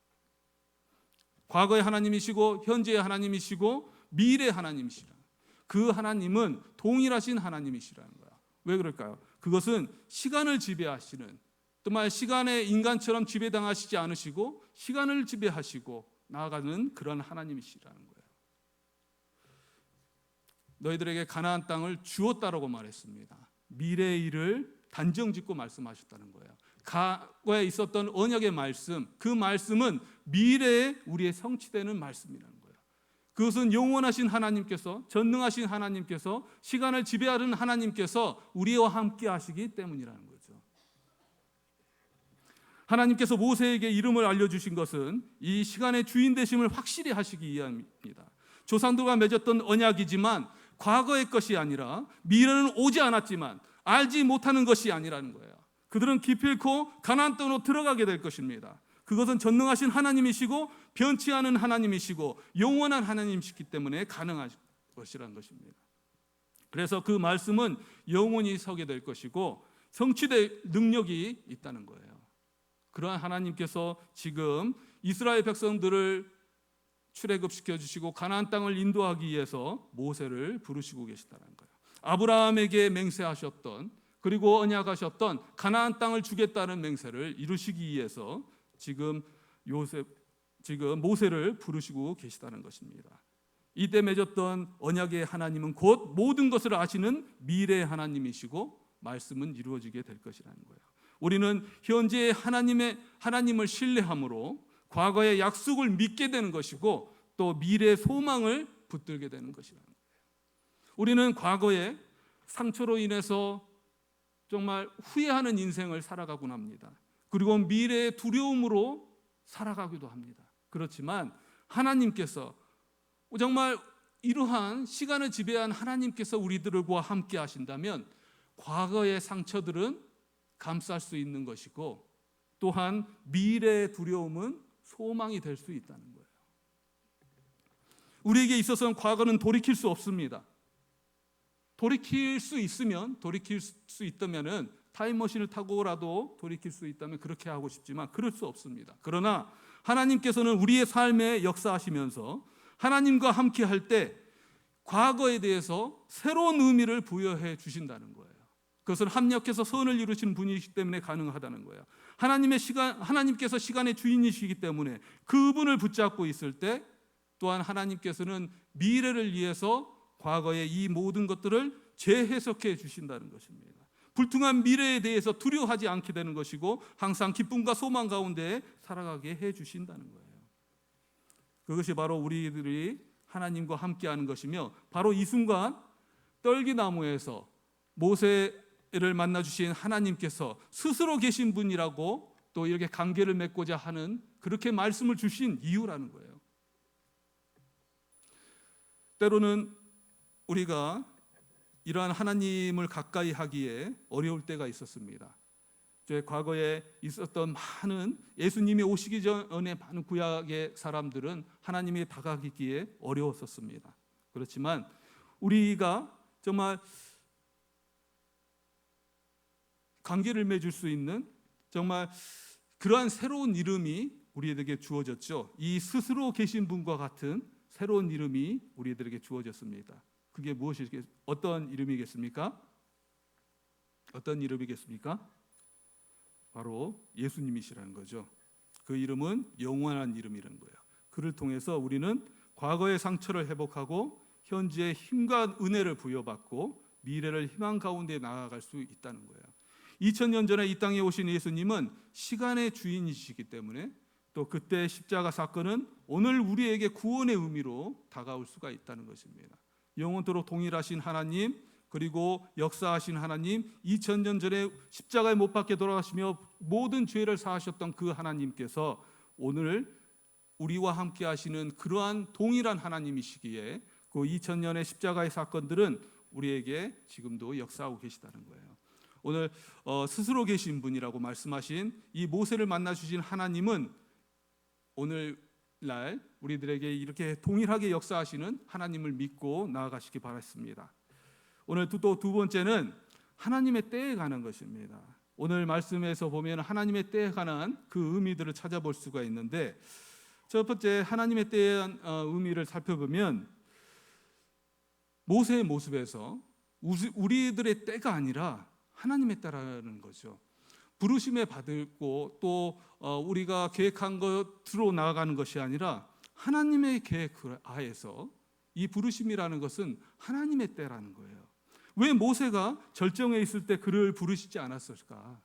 과거의 하나님이시고 현재의 하나님이시고 미래의 하나님이시라는 거예요. 그 하나님은 동일하신 하나님이시라는 거예요. 왜 그럴까요? 그것은 시간을 지배하시는, 정말 시간에 인간처럼 지배당하시지 않으시고 시간을 지배하시고 나아가는 그런 하나님이시라는 거예요. 너희들에게 가나안 땅을 주었다라고 말했습니다. 미래의 일을 단정짓고 말씀하셨다는 거예요. 과거에 있었던 언약의 말씀, 그 말씀은 미래에 우리의 성취되는 말씀이라는 거예요. 그것은 영원하신 하나님께서, 전능하신 하나님께서, 시간을 지배하는 하나님께서 우리와 함께 하시기 때문이라는 거죠. 하나님께서 모세에게 이름을 알려주신 것은 이 시간의 주인 되심을 확실히 하시기 위함입니다. 조상들과 맺었던 언약이지만 과거의 것이 아니라, 미래는 오지 않았지만 알지 못하는 것이 아니라는 거예요. 그들은 기필코 가나안 땅으로 들어가게 될 것입니다. 그것은 전능하신 하나님이시고 변치 않은 하나님이시고 영원한 하나님이시기 때문에 가능한 것이라는 것입니다. 그래서 그 말씀은 영원히 서게 될 것이고 성취될 능력이 있다는 거예요. 그러한 하나님께서 지금 이스라엘 백성들을 출애굽시켜 주시고 가나안 땅을 인도하기 위해서 모세를 부르시고 계시다는 거예요. 아브라함에게 맹세하셨던, 그리고 언약하셨던 가나안 땅을 주겠다는 맹세를 이루시기 위해서 지금 모세를 부르시고 계시다는 것입니다. 이때 맺었던 언약의 하나님은 곧 모든 것을 아시는 미래의 하나님이시고 말씀은 이루어지게 될 것이라는 거예요. 우리는 현재의 하나님을 신뢰함으로 과거의 약속을 믿게 되는 것이고 또 미래의 소망을 붙들게 되는 것이라는 거예요. 우리는 과거에 상처로 인해서 정말 후회하는 인생을 살아가곤 합니다. 그리고 미래의 두려움으로 살아가기도 합니다. 그렇지만 하나님께서 정말 이러한 시간을 지배한 하나님께서 우리들과 함께 하신다면 과거의 상처들은 감쌀 수 있는 것이고 또한 미래의 두려움은 소망이 될 수 있다는 거예요. 우리에게 있어서는 과거는 돌이킬 수 없습니다. 돌이킬 수 있다면은 타임머신을 타고라도 돌이킬 수 있다면 그렇게 하고 싶지만 그럴 수 없습니다. 그러나 하나님께서는 우리의 삶에 역사하시면서 하나님과 함께 할 때 과거에 대해서 새로운 의미를 부여해 주신다는 거예요. 그것은 합력해서 선을 이루신 분이시기 때문에 가능하다는 거예요. 하나님께서 시간의 주인이시기 때문에 그분을 붙잡고 있을 때 또한 하나님께서는 미래를 위해서 과거의 이 모든 것들을 재해석해 주신다는 것입니다. 불투명한 미래에 대해서 두려워하지 않게 되는 것이고 항상 기쁨과 소망 가운데 살아가게 해 주신다는 거예요. 그것이 바로 우리들이 하나님과 함께하는 것이며 바로 이 순간 떨기나무에서 모세를 만나 주신 하나님께서 스스로 계신 분이라고 또 이렇게 관계를 맺고자 하는 그렇게 말씀을 주신 이유라는 거예요. 때로는 우리가 이러한 하나님을 가까이 하기에 어려울 때가 있었습니다. 과거에 있었던 많은 예수님이 오시기 전에 많은 구약의 사람들은 하나님이 다가가기에 어려웠었습니다. 그렇지만 우리가 정말 관계를 맺을 수 있는 정말 그러한 새로운 이름이 우리에게 주어졌죠. 이 스스로 계신 분과 같은 새로운 이름이 우리들에게 주어졌습니다. 그게 어떤 이름이겠습니까? 어떤 이름이겠습니까? 바로 예수님이시라는 거죠. 그 이름은 영원한 이름이라는 거예요. 그를 통해서 우리는 과거의 상처를 회복하고 현재의 힘과 은혜를 부여받고 미래를 희망 가운데 나아갈 수 있다는 거예요. 2000년 전에 이 땅에 오신 예수님은 시간의 주인이시기 때문에 또 그때 십자가 사건은 오늘 우리에게 구원의 의미로 다가올 수가 있다는 것입니다. 영원토록 동일하신 하나님, 그리고 역사하신 하나님, 2000년 전에 십자가에 못 박혀 돌아가시며 모든 죄를 사하셨던 그 하나님께서 오늘 우리와 함께 하시는 그러한 동일한 하나님이시기에 그 2000년의 십자가의 사건들은 우리에게 지금도 역사하고 계시다는 거예요. 오늘 스스로 계신 분이라고 말씀하신 이 모세를 만나 주신 하나님은 오늘날 우리들에게 이렇게 동일하게 역사하시는 하나님을 믿고 나아가시기 바랍니다. 오늘 또 두 번째는 하나님의 때에 관한 것입니다. 오늘 말씀에서 보면 하나님의 때에 관한 그 의미들을 찾아볼 수가 있는데, 첫 번째 하나님의 때에 대한 의미를 살펴보면 모세의 모습에서 우리들의 때가 아니라 하나님의 때라는 거죠. 부르심에 받고 또 우리가 계획한 것으로 나아가는 것이 아니라 하나님의 계획 하에서 이 부르심이라는 것은 하나님의 때라는 거예요. 왜 모세가 절정에 있을 때 그를 부르시지 않았을까?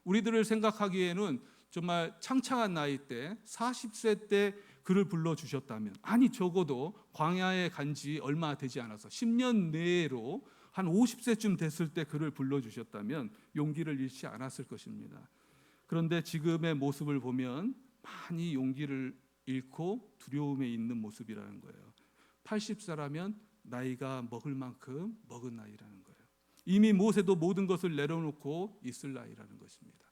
우리들을 생각하기에는 정말 창창한 나이 때 40세 때 그를 불러주셨다면, 아니 적어도 광야에 간 지 얼마 되지 않아서 10년 내로 한 50세쯤 됐을 때 그를 불러주셨다면 용기를 잃지 않았을 것입니다. 그런데 지금의 모습을 보면 많이 용기를 잃고 두려움에 있는 모습이라는 거예요. 80세라면 나이가 먹을 만큼 먹은 나이라는 거예요. 이미 모세도 모든 것을 내려놓고 있을 나이라는 것입니다.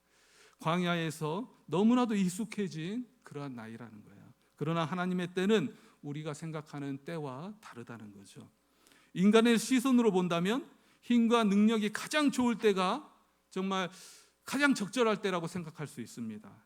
광야에서 너무나도 익숙해진 그러한 나이라는 거예요. 그러나 하나님의 때는 우리가 생각하는 때와 다르다는 거죠. 인간의 시선으로 본다면 힘과 능력이 가장 좋을 때가 정말 가장 적절할 때라고 생각할 수 있습니다.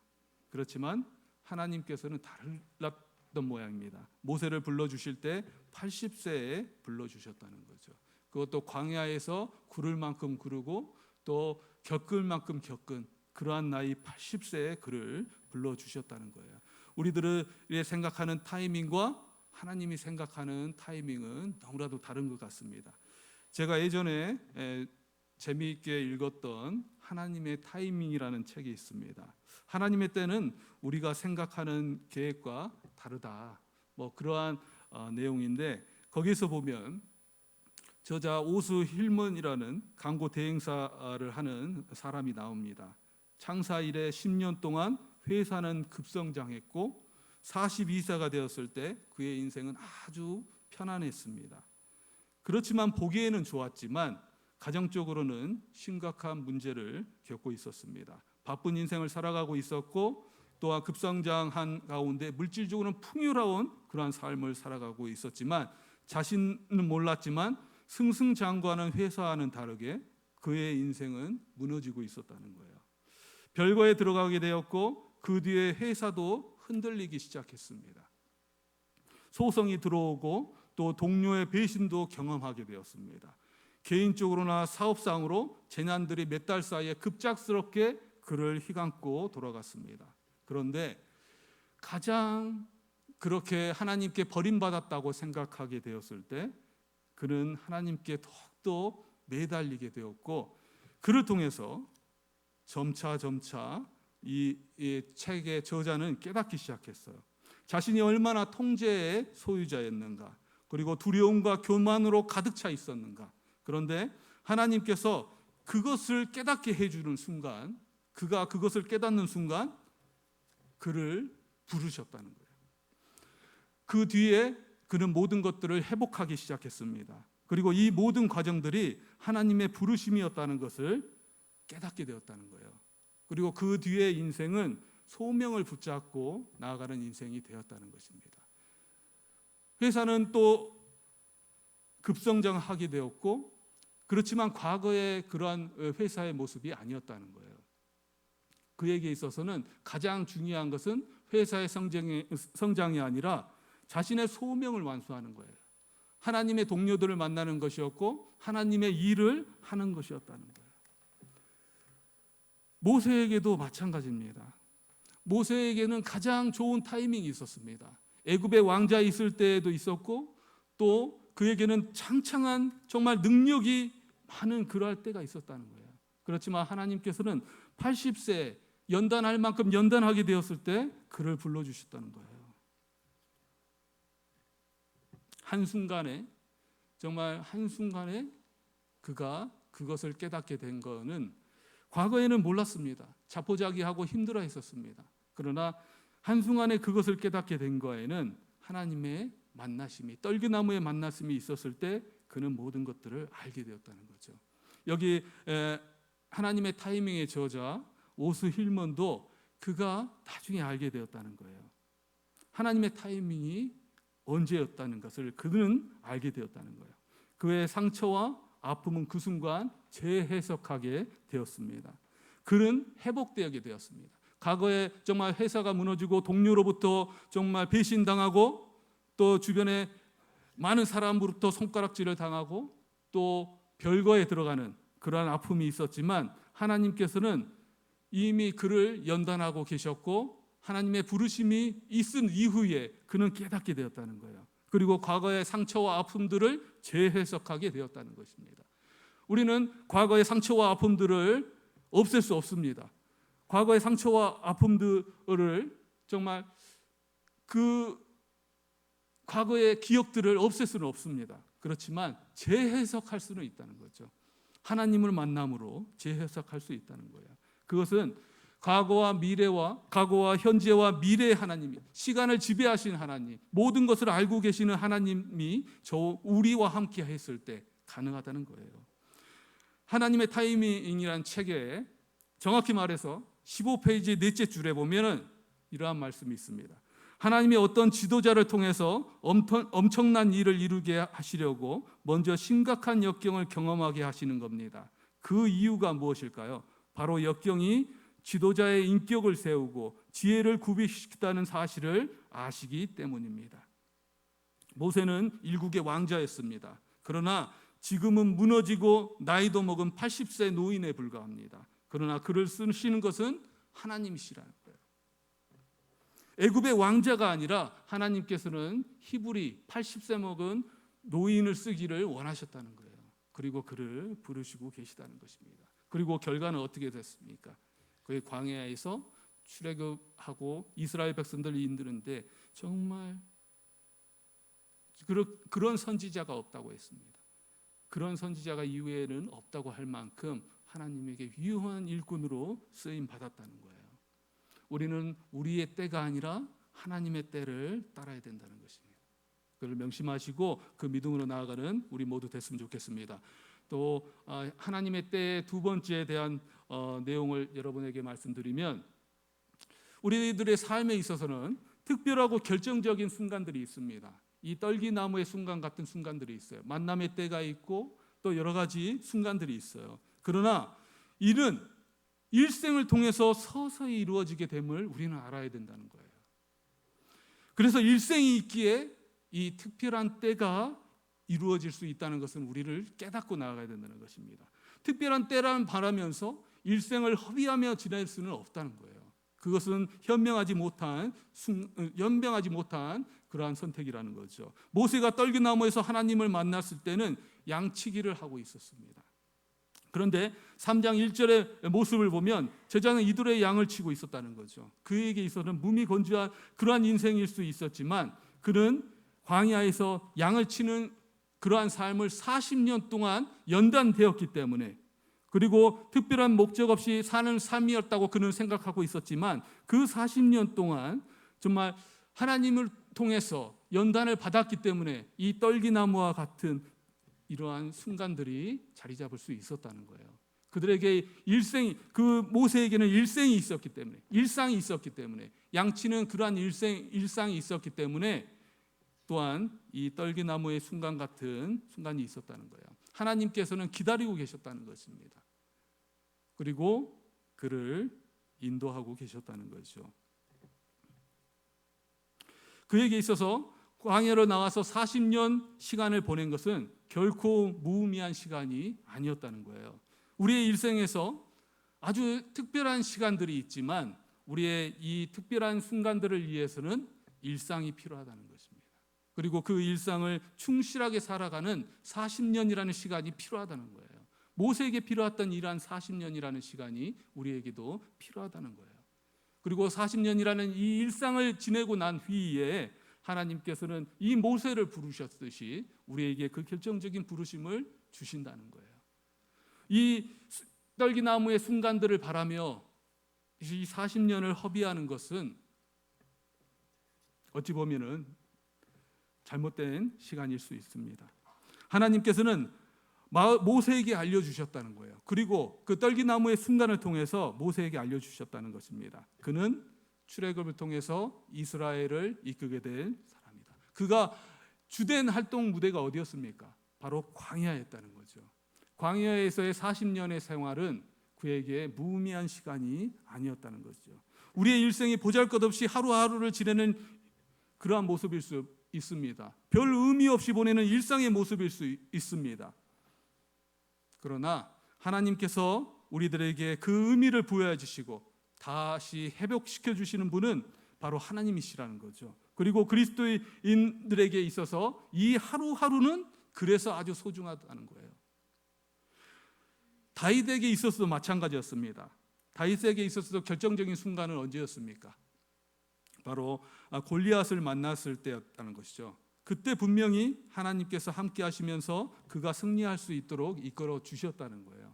그렇지만 하나님께서는 달랐던 모양입니다. 모세를 불러주실 때 80세에 불러주셨다는 거죠. 그것도 광야에서 구를 만큼 구르고 또 겪을 만큼 겪은 그러한 나이 80세에 그를 불러주셨다는 거예요. 우리들의 생각하는 타이밍과 하나님이 생각하는 타이밍은 너무나도 다른 것 같습니다. 제가 예전에 재미있게 읽었던 하나님의 타이밍이라는 책이 있습니다. 하나님의 때는 우리가 생각하는 계획과 다르다, 그러한 내용인데, 거기서 보면 저자 오스 힐먼이라는 광고 대행사를 하는 사람이 나옵니다. 창사 이래 10년 동안 회사는 급성장했고 42세가 되었을 때 그의 인생은 아주 편안했습니다. 그렇지만 보기에는 좋았지만 가정적으로는 심각한 문제를 겪고 있었습니다. 바쁜 인생을 살아가고 있었고 또한 급성장한 가운데 물질적으로는 풍요로운 그러한 삶을 살아가고 있었지만 자신은 몰랐지만 승승장구하는 회사와는 다르게 그의 인생은 무너지고 있었다는 거예요. 별거에 들어가게 되었고 그 뒤에 회사도 흔들리기 시작했습니다. 소송이 들어오고 또 동료의 배신도 경험하게 되었습니다. 개인적으로나 사업상으로 재난들이 몇 달 사이에 급작스럽게 그를 휘감고 돌아갔습니다. 그런데 가장 그렇게 하나님께 버림받았다고 생각하게 되었을 때 그는 하나님께 더욱더 매달리게 되었고, 그를 통해서 점차 이 책의 저자는 깨닫기 시작했어요. 자신이 얼마나 통제의 소유자였는가, 그리고 두려움과 교만으로 가득 차 있었는가. 그런데 하나님께서 그것을 깨닫게 해주는 순간, 그가 그것을 깨닫는 순간 그를 부르셨다는 거예요. 그 뒤에 그는 모든 것들을 회복하기 시작했습니다. 그리고 이 모든 과정들이 하나님의 부르심이었다는 것을 깨닫게 되었다는 거예요. 그리고 그 뒤에 인생은 소명을 붙잡고 나아가는 인생이 되었다는 것입니다. 회사는 또 급성장하게 되었고, 그렇지만 과거의 그러한 회사의 모습이 아니었다는 거예요. 그에게 있어서는 가장 중요한 것은 회사의 성장이 아니라 자신의 소명을 완수하는 거예요. 하나님의 동료들을 만나는 것이었고 하나님의 일을 하는 것이었다는 거예요. 모세에게도 마찬가지입니다. 모세에게는 가장 좋은 타이밍이 있었습니다. 애굽의 왕자에 있을 때에도 있었고 또 그에게는 창창한 정말 능력이 많은 그러할 때가 있었다는 거예요. 그렇지만 하나님께서는 80세 연단할 만큼 연단하게 되었을 때 그를 불러주셨다는 거예요. 한순간에 정말 한순간에 그가 그것을 깨닫게 된 거는 과거에는 몰랐습니다. 자포자기하고 힘들어 했었습니다. 그러나 한순간에 그것을 깨닫게 된 거에는 하나님의 만나심이, 떨기나무의 만나심이 있었을 때 그는 모든 것들을 알게 되었다는 거죠. 여기 하나님의 타이밍의 저자 오스 힐먼도 그가 나중에 알게 되었다는 거예요. 하나님의 타이밍이 언제였다는 것을 그는 알게 되었다는 거예요. 그의 상처와 아픔은 그 순간 재해석하게 되었습니다. 그는 회복되게 되었습니다. 과거에 정말 회사가 무너지고 동료로부터 정말 배신당하고 또 주변에 많은 사람으로부터 손가락질을 당하고 또 별거에 들어가는 그러한 아픔이 있었지만 하나님께서는 이미 그를 연단하고 계셨고 하나님의 부르심이 있은 이후에 그는 깨닫게 되었다는 거예요. 그리고 과거의 상처와 아픔들을 재해석하게 되었다는 것입니다. 우리는 과거의 상처와 아픔들을 없앨 수 없습니다. 과거의 상처와 아픔들을 정말 그 과거의 기억들을 없앨 수는 없습니다. 그렇지만 재해석할 수는 있다는 거죠. 하나님을 만남으로 재해석할 수 있다는 거예요. 그것은 과거와 현재와 미래의 하나님이, 시간을 지배하신 하나님, 모든 것을 알고 계시는 하나님이 우리와 함께 했을 때 가능하다는 거예요. 하나님의 타이밍이라는 책에 정확히 말해서 15페이지 넷째 줄에 보면은 이러한 말씀이 있습니다. 하나님이 어떤 지도자를 통해서 엄청난 일을 이루게 하시려고 먼저 심각한 역경을 경험하게 하시는 겁니다. 그 이유가 무엇일까요? 바로 역경이 지도자의 인격을 세우고 지혜를 구비시키다는 사실을 아시기 때문입니다. 모세는 일국의 왕자였습니다. 그러나 지금은 무너지고 나이도 먹은 80세 노인에 불과합니다. 그러나 그를 쓰시는 것은 하나님이시라는 거예요. 애굽의 왕자가 아니라 하나님께서는 히브리 80세 먹은 노인을 쓰기를 원하셨다는 거예요. 그리고 그를 부르시고 계시다는 것입니다. 그리고 결과는 어떻게 됐습니까? 그의 광야에서 출애굽하고 이스라엘 백성들을 인도하는데 정말 그런 선지자가 없다고 했습니다. 그런 선지자가 이후에는 없다고 할 만큼 하나님에게 유효한 일꾼으로 쓰임 받았다는 거예요. 우리는 우리의 때가 아니라 하나님의 때를 따라야 된다는 것입니다. 그걸 명심하시고 그 믿음으로 나아가는 우리 모두 됐으면 좋겠습니다. 또 하나님의 때의 두 번째에 대한 내용을 여러분에게 말씀드리면 우리들의 삶에 있어서는 특별하고 결정적인 순간들이 있습니다. 이 떨기나무의 순간 같은 순간들이 있어요. 만남의 때가 있고 또 여러 가지 순간들이 있어요. 그러나 이는 일생을 통해서 서서히 이루어지게 됨을 우리는 알아야 된다는 거예요. 그래서 일생이 있기에 이 특별한 때가 이루어질 수 있다는 것은 우리를 깨닫고 나아가야 된다는 것입니다. 특별한 때라는 바라면서 일생을 허비하며 지낼 수는 없다는 거예요. 그것은 현명하지 못한 그러한 선택이라는 거죠. 모세가 떨기나무에서 하나님을 만났을 때는 양치기를 하고 있었습니다. 그런데 3장 1절의 모습을 보면 제자는 이들의 양을 치고 있었다는 거죠. 그에게 있어서는 무미건조한 그러한 인생일 수 있었지만 그는 광야에서 양을 치는 그러한 삶을 40년 동안 연단되었기 때문에 그리고 특별한 목적 없이 사는 삶이었다고 그는 생각하고 있었지만 그 40년 동안 정말 하나님을 통해서 연단을 받았기 때문에 이 떨기나무와 같은 이러한 순간들이 자리 잡을 수 있었다는 거예요. 그들에게 그 모세에게는 일생이 있었기 때문에, 일상이 있었기 때문에, 양치는 그러한 일상이 있었기 때문에 또한 이 떨기나무의 순간 같은 순간이 있었다는 거예요. 하나님께서는 기다리고 계셨다는 것입니다. 그리고 그를 인도하고 계셨다는 거죠. 그에게 있어서 광야로 나와서 40년 시간을 보낸 것은 결코 무의미한 시간이 아니었다는 거예요. 우리의 일생에서 아주 특별한 시간들이 있지만 우리의 이 특별한 순간들을 위해서는 일상이 필요하다는 것입니다. 그리고 그 일상을 충실하게 살아가는 40년이라는 시간이 필요하다는 거예요. 모세에게 필요했던 이러한 40년이라는 시간이 우리에게도 필요하다는 거예요. 그리고 40년이라는 이 일상을 지내고 난 후에 하나님께서는 이 모세를 부르셨듯이 우리에게 그 결정적인 부르심을 주신다는 거예요. 이 떨기나무의 순간들을 바라며 이 40년을 허비하는 것은 어찌 보면은 잘못된 시간일 수 있습니다. 하나님께서는 모세에게 알려주셨다는 거예요. 그리고 그 떨기나무의 순간을 통해서 모세에게 알려주셨다는 것입니다. 그는 출애굽을 통해서 이스라엘을 이끌게 된 사람이다. 그가 주된 활동 무대가 어디였습니까? 바로 광야였다는 거죠. 광야에서의 40년의 생활은 그에게 무의미한 시간이 아니었다는 것이죠. 우리의 일생이 보잘것없이 하루하루를 지내는 그러한 모습일 수 있습니다. 별 의미 없이 보내는 일상의 모습일 수 있습니다. 그러나 하나님께서 우리들에게 그 의미를 부여해 주시고 다시 회복시켜 주시는 분은 바로 하나님이시라는 거죠. 그리고 그리스도인들에게 있어서 이 하루하루는 그래서 아주 소중하다는 거예요. 다윗에게 있어서도 마찬가지였습니다. 다윗에게 있어서도 결정적인 순간은 언제였습니까? 바로 골리앗을 만났을 때였다는 것이죠. 그때 분명히 하나님께서 함께 하시면서 그가 승리할 수 있도록 이끌어 주셨다는 거예요.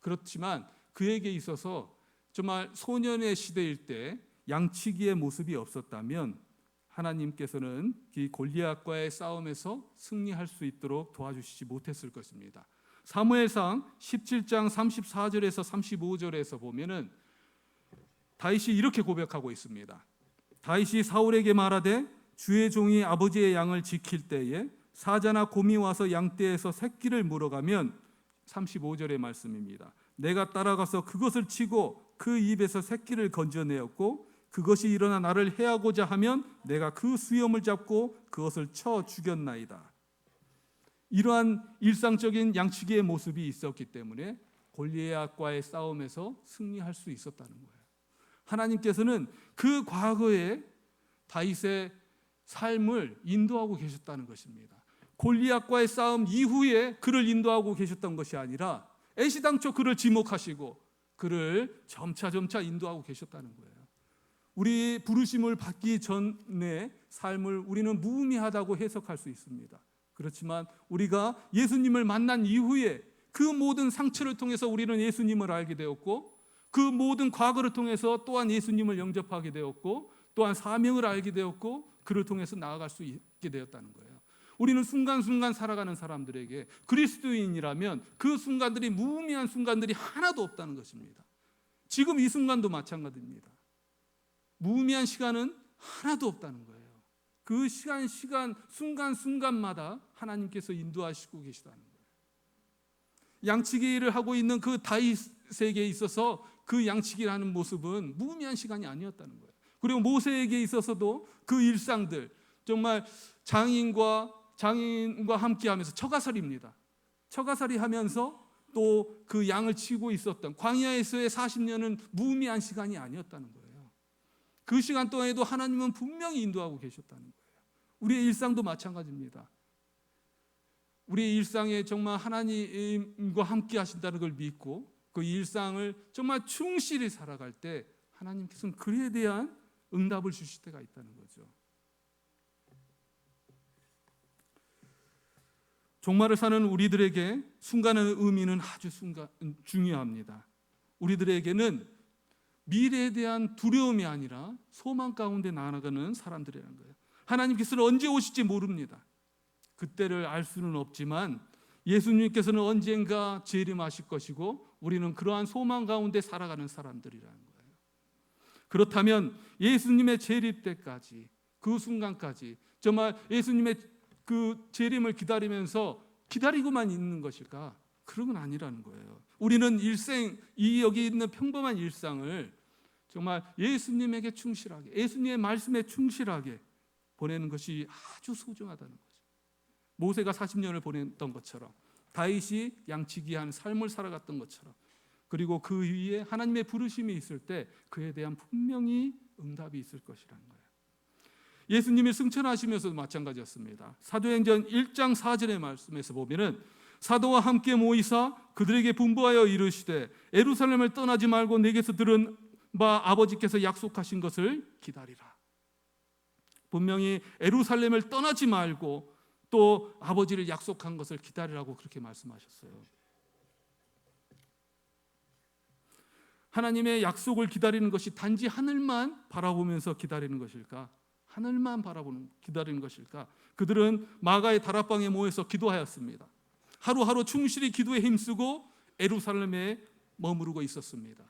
그렇지만 그에게 있어서 정말 소년의 시대일 때 양치기의 모습이 없었다면 하나님께서는 이 골리앗과의 싸움에서 승리할 수 있도록 도와주시지 못했을 것입니다. 사무엘상 17장 34절에서 35절에서 보면은 다윗이 이렇게 고백하고 있습니다. 다윗이 사울에게 말하되 주의 종이 아버지의 양을 지킬 때에 사자나 곰이 와서 양떼에서 새끼를 물어가면 35절의 말씀입니다. 내가 따라가서 그것을 치고 그 입에서 새끼를 건져내었고 그것이 일어나 나를 해하고자 하면 내가 그 수염을 잡고 그것을 쳐 죽였나이다. 이러한 일상적인 양치기의 모습이 있었기 때문에 골리앗과의 싸움에서 승리할 수 있었다는 거예요. 하나님께서는 그 과거에 다윗의 삶을 인도하고 계셨다는 것입니다. 골리앗과의 싸움 이후에 그를 인도하고 계셨던 것이 아니라 애시당초 그를 지목하시고 그를 점차 인도하고 계셨다는 거예요. 우리 부르심을 받기 전에 삶을 우리는 무의미하다고 해석할 수 있습니다. 그렇지만 우리가 예수님을 만난 이후에 그 모든 상처를 통해서 우리는 예수님을 알게 되었고 그 모든 과거를 통해서 또한 예수님을 영접하게 되었고 또한 사명을 알게 되었고 그를 통해서 나아갈 수 있게 되었다는 거예요. 우리는 순간순간 살아가는 사람들에게 그리스도인이라면 그 순간들이 무의미한 순간들이 하나도 없다는 것입니다. 지금 이 순간도 마찬가지입니다. 무의미한 시간은 하나도 없다는 거예요. 그 시간 순간순간마다 하나님께서 인도하시고 계시다는 거예요. 양치기를 하고 있는 그 다윗에게 있어서 그 양치기를 하는 모습은 무의미한 시간이 아니었다는 거예요. 그리고 모세에게 있어서도 그 일상들 정말 장인과 함께하면서 처가살이입니다. 처가살이 하면서 또 그 양을 치고 있었던 광야에서의 40년은 무의미한 시간이 아니었다는 거예요. 그 시간 동안에도 하나님은 분명히 인도하고 계셨다는 거예요. 우리의 일상도 마찬가지입니다. 우리의 일상에 정말 하나님과 함께 하신다는 걸 믿고 그 일상을 정말 충실히 살아갈 때 하나님께서는 그에 대한 응답을 주실 때가 있다는 거죠. 종말을 사는 우리들에게 순간의 의미는 아주 중요합니다. 우리들에게는 미래에 대한 두려움이 아니라 소망 가운데 나아가는 사람들이라는 거예요. 하나님께서는 언제 오실지 모릅니다. 그때를 알 수는 없지만 예수님께서는 언젠가 재림하실 것이고 우리는 그러한 소망 가운데 살아가는 사람들이라는 거예요. 그렇다면 예수님의 재림 때까지 그 순간까지 정말 예수님의 그 재림을 기다리고만 있는 것일까? 그런 건 아니라는 거예요. 우리는 여기 있는 평범한 일상을 정말 예수님에게 충실하게, 예수님의 말씀에 충실하게 보내는 것이 아주 소중하다는 거죠. 모세가 40년을 보냈던 것처럼, 다윗이 양치기한 삶을 살아갔던 것처럼, 그리고 그 위에 하나님의 부르심이 있을 때 그에 대한 분명히 응답이 있을 것이라는 거예요. 예수님이 승천하시면서도 마찬가지였습니다. 사도행전 1장 4절의 말씀에서 보면은 사도와 함께 모이사 그들에게 분부하여 이르시되 예루살렘을 떠나지 말고 내게서 들은 바 아버지께서 약속하신 것을 기다리라. 분명히 예루살렘을 떠나지 말고 또 아버지를 약속한 것을 기다리라고 그렇게 말씀하셨어요. 하나님의 약속을 기다리는 것이 단지 하늘만 바라보면서 기다리는 것일까? 하늘만 바라보는 기다리는 것일까? 그들은 마가의 다락방에 모여서 기도하였습니다. 하루하루 충실히 기도에 힘쓰고 예루살렘에 머무르고 있었습니다.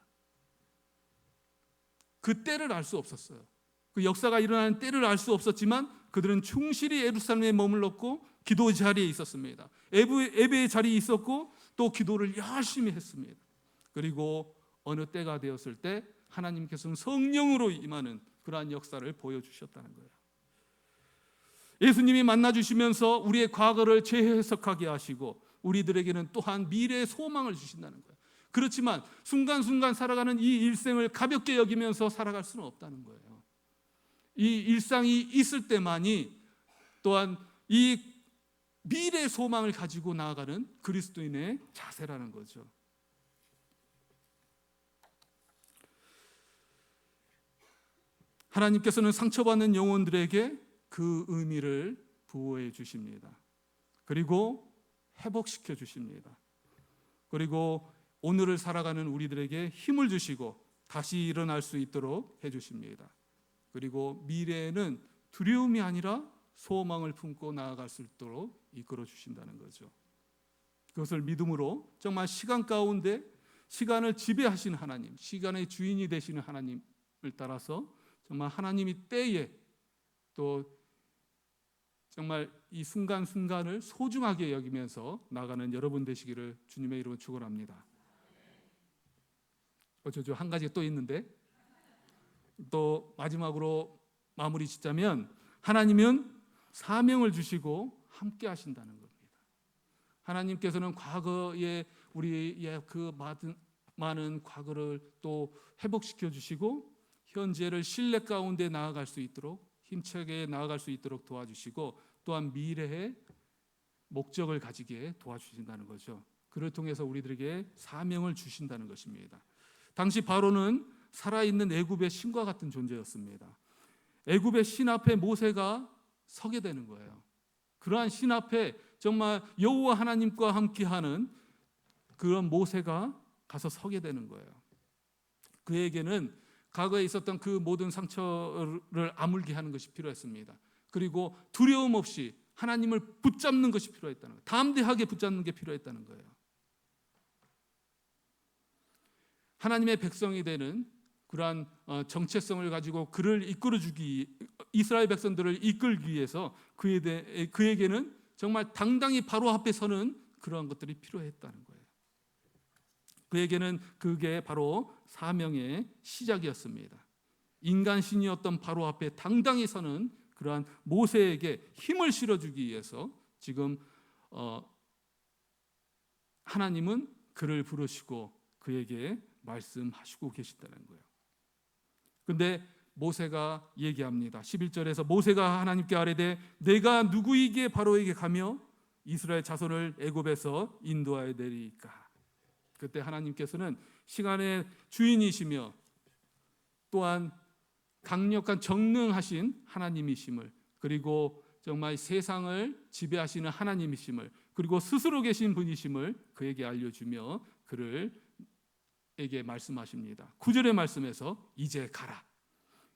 그 때를 알 수 없었어요. 그 역사가 일어나는 때를 알 수 없었지만 그들은 충실히 예루살렘에 머물렀고 기도 자리에 있었습니다. 예배의 자리에 있었고 또 기도를 열심히 했습니다. 그리고 어느 때가 되었을 때 하나님께서는 성령으로 임하는 그러한 역사를 보여주셨다는 거예요. 예수님이 만나주시면서 우리의 과거를 재해석하게 하시고 우리들에게는 또한 미래의 소망을 주신다는 거예요. 그렇지만 순간순간 살아가는 이 일생을 가볍게 여기면서 살아갈 수는 없다는 거예요. 이 일상이 있을 때만이 또한 이 미래의 소망을 가지고 나아가는 그리스도인의 자세라는 거죠. 하나님께서는 상처받는 영혼들에게 그 의미를 부어해 주십니다. 그리고 회복시켜 주십니다. 그리고 오늘을 살아가는 우리들에게 힘을 주시고 다시 일어날 수 있도록 해 주십니다. 그리고 미래에는 두려움이 아니라 소망을 품고 나아갈 수 있도록 이끌어 주신다는 거죠. 그것을 믿음으로 정말 시간 가운데 시간을 지배하시는 하나님, 시간의 주인이 되시는 하나님을 따라서 정말 하나님이 때에 또 정말 이 순간순간을 소중하게 여기면서 나가는 여러분 되시기를 주님의 이름으로 축원합니다. 한 가지 또 있는데 또 마지막으로 마무리 짓자면 하나님은 사명을 주시고 함께 하신다는 겁니다. 하나님께서는 과거에 우리의 그 많은 과거를 또 회복시켜 주시고 현재를 신뢰 가운데 나아갈 수 있도록 힘차게 나아갈 수 있도록 도와주시고 또한 미래에 목적을 가지게 도와주신다는 거죠. 그를 통해서 우리들에게 사명을 주신다는 것입니다. 당시 바로는 살아있는 애굽의 신과 같은 존재였습니다. 애굽의 신 앞에 모세가 서게 되는 거예요. 그러한 신 앞에 정말 여호와 하나님과 함께하는 그런 모세가 가서 서게 되는 거예요. 그에게는 과거에 있었던 그 모든 상처를 아물게 하는 것이 필요했습니다. 그리고 두려움 없이 하나님을 붙잡는 것이 필요했다는 거예요. 담대하게 붙잡는 게 필요했다는 거예요. 하나님의 백성이 되는 그러한 정체성을 가지고 그를 이끌어주기, 이스라엘 백성들을 이끌기 위해서 그에게는 정말 당당히 바로 앞에 서는 그러한 것들이 필요했다는 거예요. 그에게는 그게 바로 사명의 시작이었습니다. 인간신이었던 바로 앞에 당당히 서는 그러한 모세에게 힘을 실어주기 위해서 지금 하나님은 그를 부르시고 그에게 말씀하시고 계신다는 거예요. 그런데 모세가 얘기합니다. 11절에서 모세가 하나님께 아뢰되 내가 누구에게 바로에게 가며 이스라엘 자손을 애굽에서 인도하여 내리까. 그때 하나님께서는 시간의 주인이시며 또한 강력한 정능하신 하나님이심을, 그리고 정말 세상을 지배하시는 하나님이심을, 그리고 스스로 계신 분이심을 그에게 알려주며 그에게 말씀하십니다. 9절의 말씀에서 이제 가라.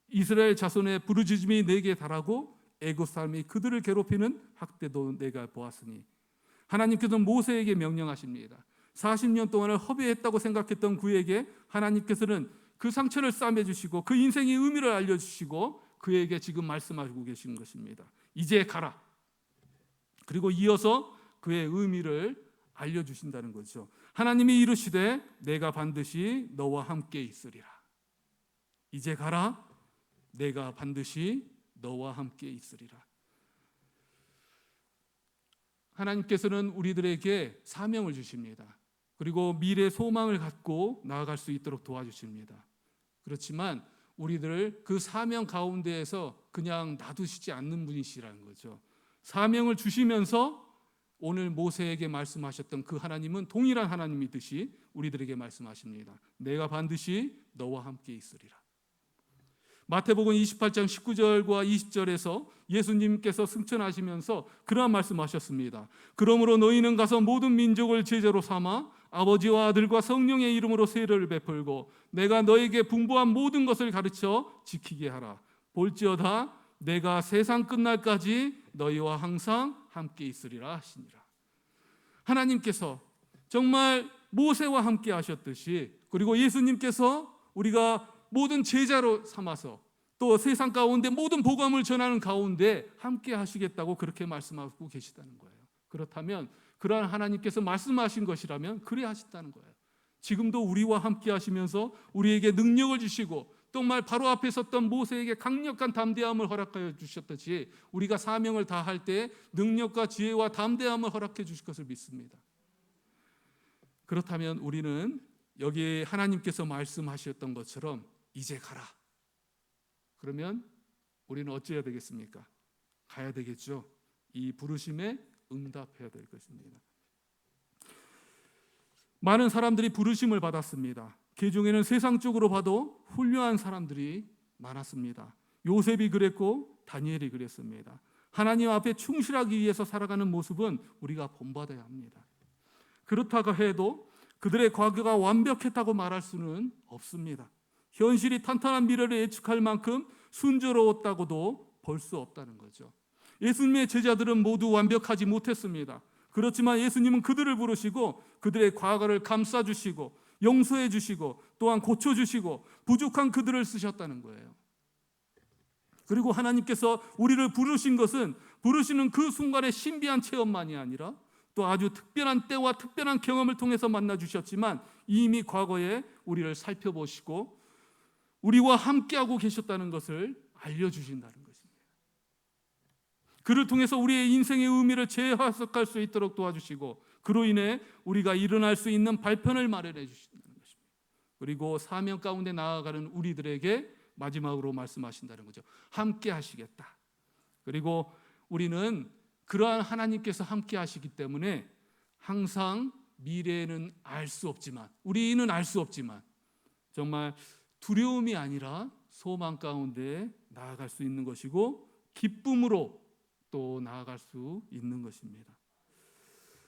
이스라엘 자손의 부르짖음이 내게 달하고 애굽 사람이 그들을 괴롭히는 학대도 내가 보았으니. 하나님께서는 모세에게 명령하십니다. 40년 동안을 허비했다고 생각했던 그에게 하나님께서는 그 상처를 싸매주시고 그 인생의 의미를 알려주시고 그에게 지금 말씀하시고 계신 것입니다. 이제 가라. 그리고 이어서 그의 의미를 알려주신다는 거죠. 하나님이 이르시되 내가 반드시 너와 함께 있으리라. 이제 가라. 내가 반드시 너와 함께 있으리라. 하나님께서는 우리들에게 사명을 주십니다. 그리고 미래 소망을 갖고 나아갈 수 있도록 도와주십니다. 그렇지만 우리들을 그 사명 가운데에서 그냥 놔두시지 않는 분이시라는 거죠. 사명을 주시면서 오늘 모세에게 말씀하셨던 그 하나님은 동일한 하나님이듯이 우리들에게 말씀하십니다. 내가 반드시 너와 함께 있으리라. 마태복음 28장 19절과 20절에서 예수님께서 승천하시면서 그러한 말씀하셨습니다. 그러므로 너희는 가서 모든 민족을 제자로 삼아 아버지와 아들과 성령의 이름으로 세례를 베풀고 내가 너에게 분부한 모든 것을 가르쳐 지키게 하라. 볼지어다 내가 세상 끝날까지 너희와 항상 함께 있으리라 하시니라. 하나님께서 정말 모세와 함께 하셨듯이, 그리고 예수님께서 우리가 모든 제자로 삼아서 또 세상 가운데 모든 복음을 전하는 가운데 함께 하시겠다고 그렇게 말씀하고 계시다는 거예요. 그렇다면 그러한 하나님께서 말씀하신 것이라면 그래 하신다는 거예요. 지금도 우리와 함께 하시면서 우리에게 능력을 주시고 정말 바로 앞에 섰던 모세에게 강력한 담대함을 허락하여 주셨듯이 우리가 사명을 다할 때 능력과 지혜와 담대함을 허락해 주실 것을 믿습니다. 그렇다면 우리는 여기 하나님께서 말씀하셨던 것처럼 이제 가라. 그러면 우리는 어찌해야 되겠습니까? 가야 되겠죠. 이 부르심에 응답해야 될 것입니다. 많은 사람들이 부르심을 받았습니다. 그 중에는 세상적으로 봐도 훌륭한 사람들이 많았습니다. 요셉이 그랬고 다니엘이 그랬습니다. 하나님 앞에 충실하기 위해서 살아가는 모습은 우리가 본받아야 합니다. 그렇다고 해도 그들의 과거가 완벽했다고 말할 수는 없습니다. 현실이 탄탄한 미래를 예측할 만큼 순조로웠다고도 볼 수 없다는 거죠. 예수님의 제자들은 모두 완벽하지 못했습니다. 그렇지만 예수님은 그들을 부르시고 그들의 과거를 감싸주시고 용서해 주시고 또한 고쳐주시고 부족한 그들을 쓰셨다는 거예요. 그리고 하나님께서 우리를 부르신 것은 부르시는 그 순간의 신비한 체험만이 아니라 또 아주 특별한 때와 특별한 경험을 통해서 만나 주셨지만 이미 과거에 우리를 살펴보시고 우리와 함께하고 계셨다는 것을 알려주신다는 것입니다. 그를 통해서 우리의 인생의 의미를 재해석할 수 있도록 도와주시고 그로 인해 우리가 일어날 수 있는 발편을 마련해 주신다는 것입니다. 그리고 사명 가운데 나아가는 우리들에게 마지막으로 말씀하신다는 거죠. 함께 하시겠다. 그리고 우리는 그러한 하나님께서 함께 하시기 때문에 항상 미래는 알 수 없지만 우리는 알 수 없지만 정말 두려움이 아니라 소망 가운데 나아갈 수 있는 것이고 기쁨으로 또 나아갈 수 있는 것입니다.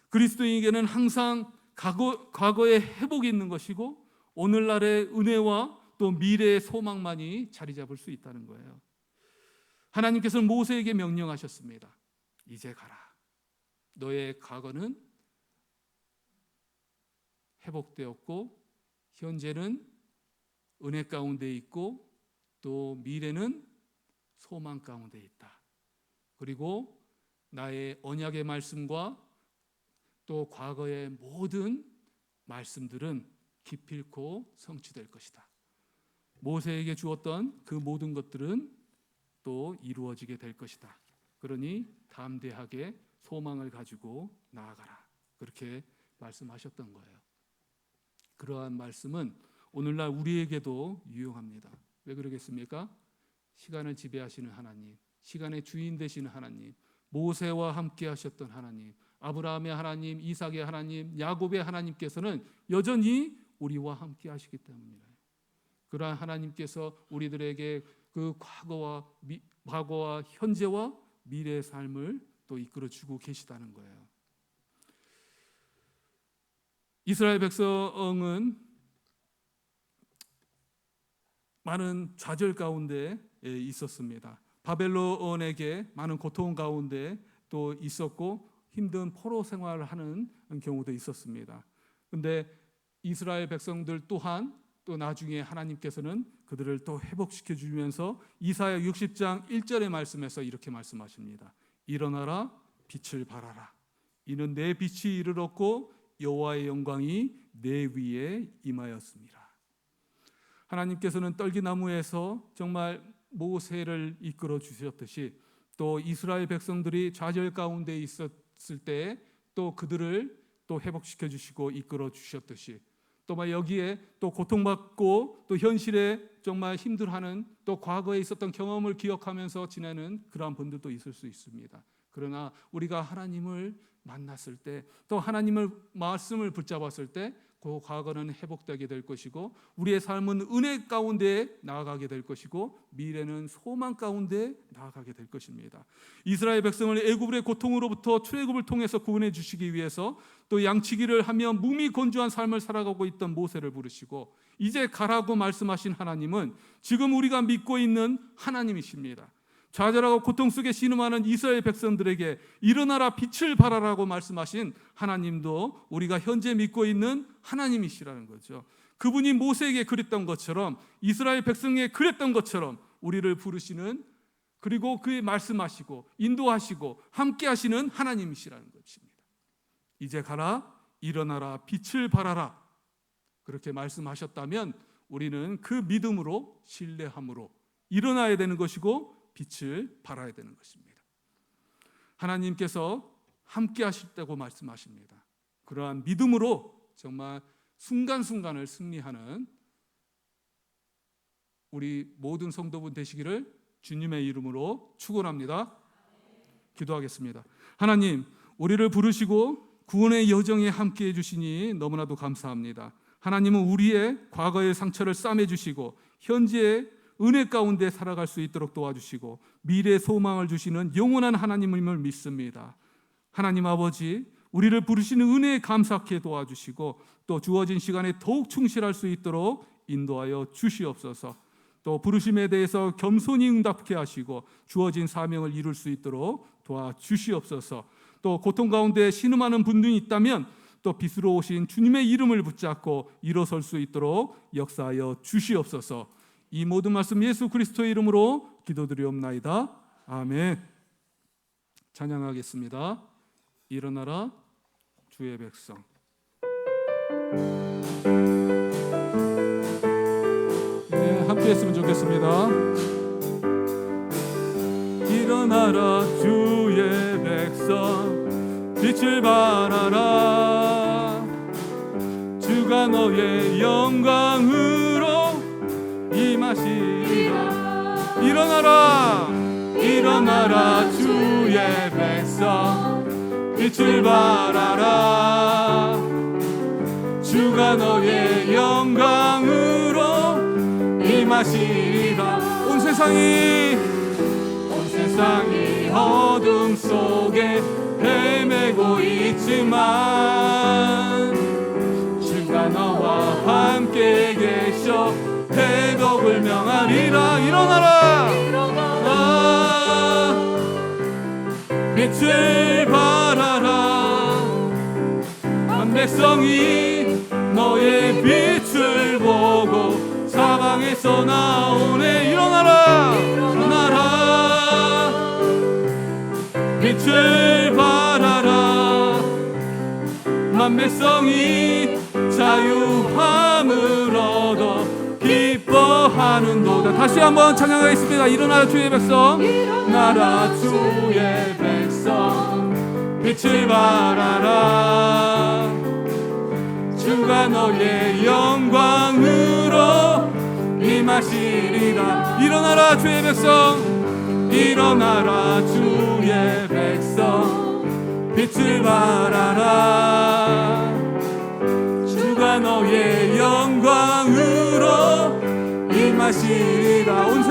그리스도인에게는 항상 과거의 회복이 있는 것이고 오늘날의 은혜와 또 미래의 소망만이 자리 잡을 수 있다는 거예요. 하나님께서는 모세에게 명령하셨습니다. 이제 가라. 너의 과거는 회복되었고 현재는 은혜 가운데 있고 또 미래는 소망 가운데 있다. 그리고 나의 언약의 말씀과 또 과거의 모든 말씀들은 기필코 성취될 것이다. 모세에게 주었던 그 모든 것들은 또 이루어지게 될 것이다. 그러니 담대하게 소망을 가지고 나아가라. 그렇게 말씀하셨던 거예요. 그러한 말씀은 오늘날 우리에게도 유용합니다. 왜 그러겠습니까? 시간을 지배하시는 하나님, 시간의 주인 되시는 하나님, 모세와 함께 하셨던 하나님, 아브라함의 하나님, 이삭의 하나님, 야곱의 하나님께서는 여전히 우리와 함께 하시기 때문이에요. 그러한 하나님께서 우리들에게 그 과거와 현재와 미래의 삶을 또 이끌어주고 계시다는 거예요. 이스라엘 백성은 많은 좌절 가운데 있었습니다. 바벨론에게 많은 고통 가운데 또 있었고 힘든 포로 생활을 하는 경우도 있었습니다. 그런데 이스라엘 백성들 또한 또 나중에 하나님께서는 그들을 또 회복시켜 주면서 이사야 60장 1절의 말씀에서 이렇게 말씀하십니다. 일어나라 빛을 발하라. 이는 내 빛이 이르렀고 여호와의 영광이 내 위에 임하였습니다. 하나님께서는 떨기나무에서 정말 모세를 이끌어 주셨듯이 또 이스라엘 백성들이 좌절 가운데 있었을 때 또 그들을 또 회복시켜 주시고 이끌어 주셨듯이 또 여기에 또 고통받고 또 현실에 정말 힘들어하는 또 과거에 있었던 경험을 기억하면서 지내는 그러한 분들도 있을 수 있습니다. 그러나 우리가 하나님을 만났을 때 또 하나님의 말씀을 붙잡았을 때 그 과거는 회복되게 될 것이고 우리의 삶은 은혜 가운데 나아가게 될 것이고 미래는 소망 가운데 나아가게 될 것입니다. 이스라엘 백성을 애굽의 고통으로부터 출애굽을 통해서 구원해 주시기 위해서 또 양치기를 하며 무미건조한 삶을 살아가고 있던 모세를 부르시고 이제 가라고 말씀하신 하나님은 지금 우리가 믿고 있는 하나님이십니다. 좌절하고 고통 속에 신음하는 이스라엘 백성들에게 일어나라 빛을 발하라고 말씀하신 하나님도 우리가 현재 믿고 있는 하나님이시라는 거죠. 그분이 모세에게 그랬던 것처럼 이스라엘 백성에게 그랬던 것처럼 우리를 부르시는 그리고 그의 말씀하시고 인도하시고 함께 하시는 하나님이시라는 것입니다. 이제 가라 일어나라 빛을 발하라 그렇게 말씀하셨다면 우리는 그 믿음으로 신뢰함으로 일어나야 되는 것이고 빛을 발하야 되는 것입니다. 하나님께서 함께 하실다고 말씀하십니다. 그러한 믿음으로 정말 순간순간을 승리하는 우리 모든 성도분 되시기를 주님의 이름으로 축원합니다. 기도하겠습니다. 하나님, 우리를 부르시고 구원의 여정에 함께 해주시니 너무나도 감사합니다. 하나님은 우리의 과거의 상처를 싸매주시고 현재의 은혜 가운데 살아갈 수 있도록 도와주시고 미래의 소망을 주시는 영원한 하나님임을 믿습니다. 하나님 아버지, 우리를 부르시는 은혜에 감사하게 도와주시고 또 주어진 시간에 더욱 충실할 수 있도록 인도하여 주시옵소서. 또 부르심에 대해서 겸손히 응답케 하시고 주어진 사명을 이룰 수 있도록 도와주시옵소서. 또 고통 가운데 신음하는 분들이 있다면 또 빛으로 오신 주님의 이름을 붙잡고 일어설 수 있도록 역사하여 주시옵소서. 이 모든 말씀 예수 그리스도의 이름으로 기도드리옵나이다. 아멘. 찬양하겠습니다. 일어나라 주의 백성. 네, 함께 했으면 좋겠습니다. 일어나라 주의 백성 빛을 발하라 주가 너의 영광으로 임하시리라. 일어나라 일어나라 주의 백성 빛을 발하라 주가 너의 영광으로 임하시리라. 온 세상이 어둠 속에 헤매고 있지만 주가 너와 함께 계셔 회복을 명하리라. 일어나라 빛을 발하라 한 백성이 너의 빛을 보고 사방에서 나오네. 일어나라 빛을 발하라 만 백성이 자유함을 얻어 기뻐하는도다. 다시 한번 찬양하겠습니다. 일어나라 주의 백성 나라 주의 백성 빛을 발하라 주가 너의 영광으로 임하시리라. 일어나라 주의 백성 일어나라 주의 백성 빛을 발하라 주가 너의 영광으로 임하시리라. 온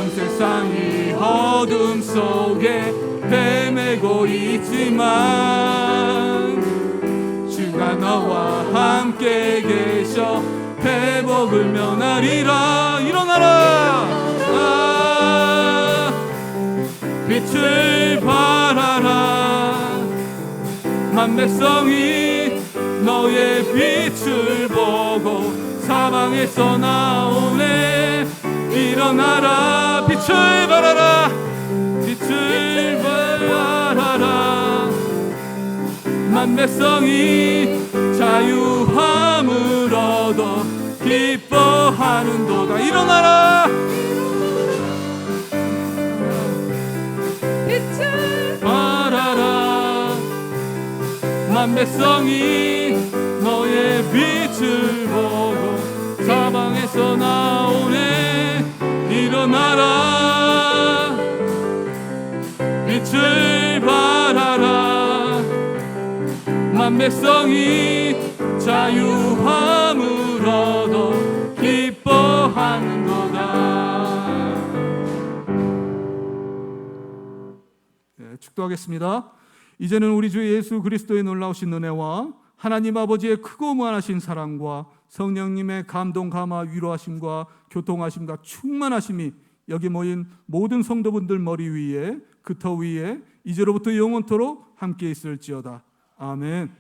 세상이 어둠 속에 헤매고 있지만 주가 너와 함께 계셔 회복을 면하리라. 일어나라 빛을 발하라 만 백성이 너의 빛을 보고 사방에서 나오네. 일어나라 빛을 발하라 빛을 발하라 만 백성이 자유함을 얻어 기뻐하는도다. 일어나라 만 백성이 너의 빛을 보고 사방에서 나오네. 일어나라 빛을 발하라. 만 백성이 자유함을 얻어 기뻐하는도다. 네, 축도하겠습니다. 이제는 우리 주 예수 그리스도의 놀라우신 은혜와 하나님 아버지의 크고 무한하신 사랑과 성령님의 감동, 감화, 위로하심과 교통하심과 충만하심이 여기 모인 모든 성도분들 머리 위에, 그 터 위에 이제로부터 영원토록 함께 있을지어다. 아멘.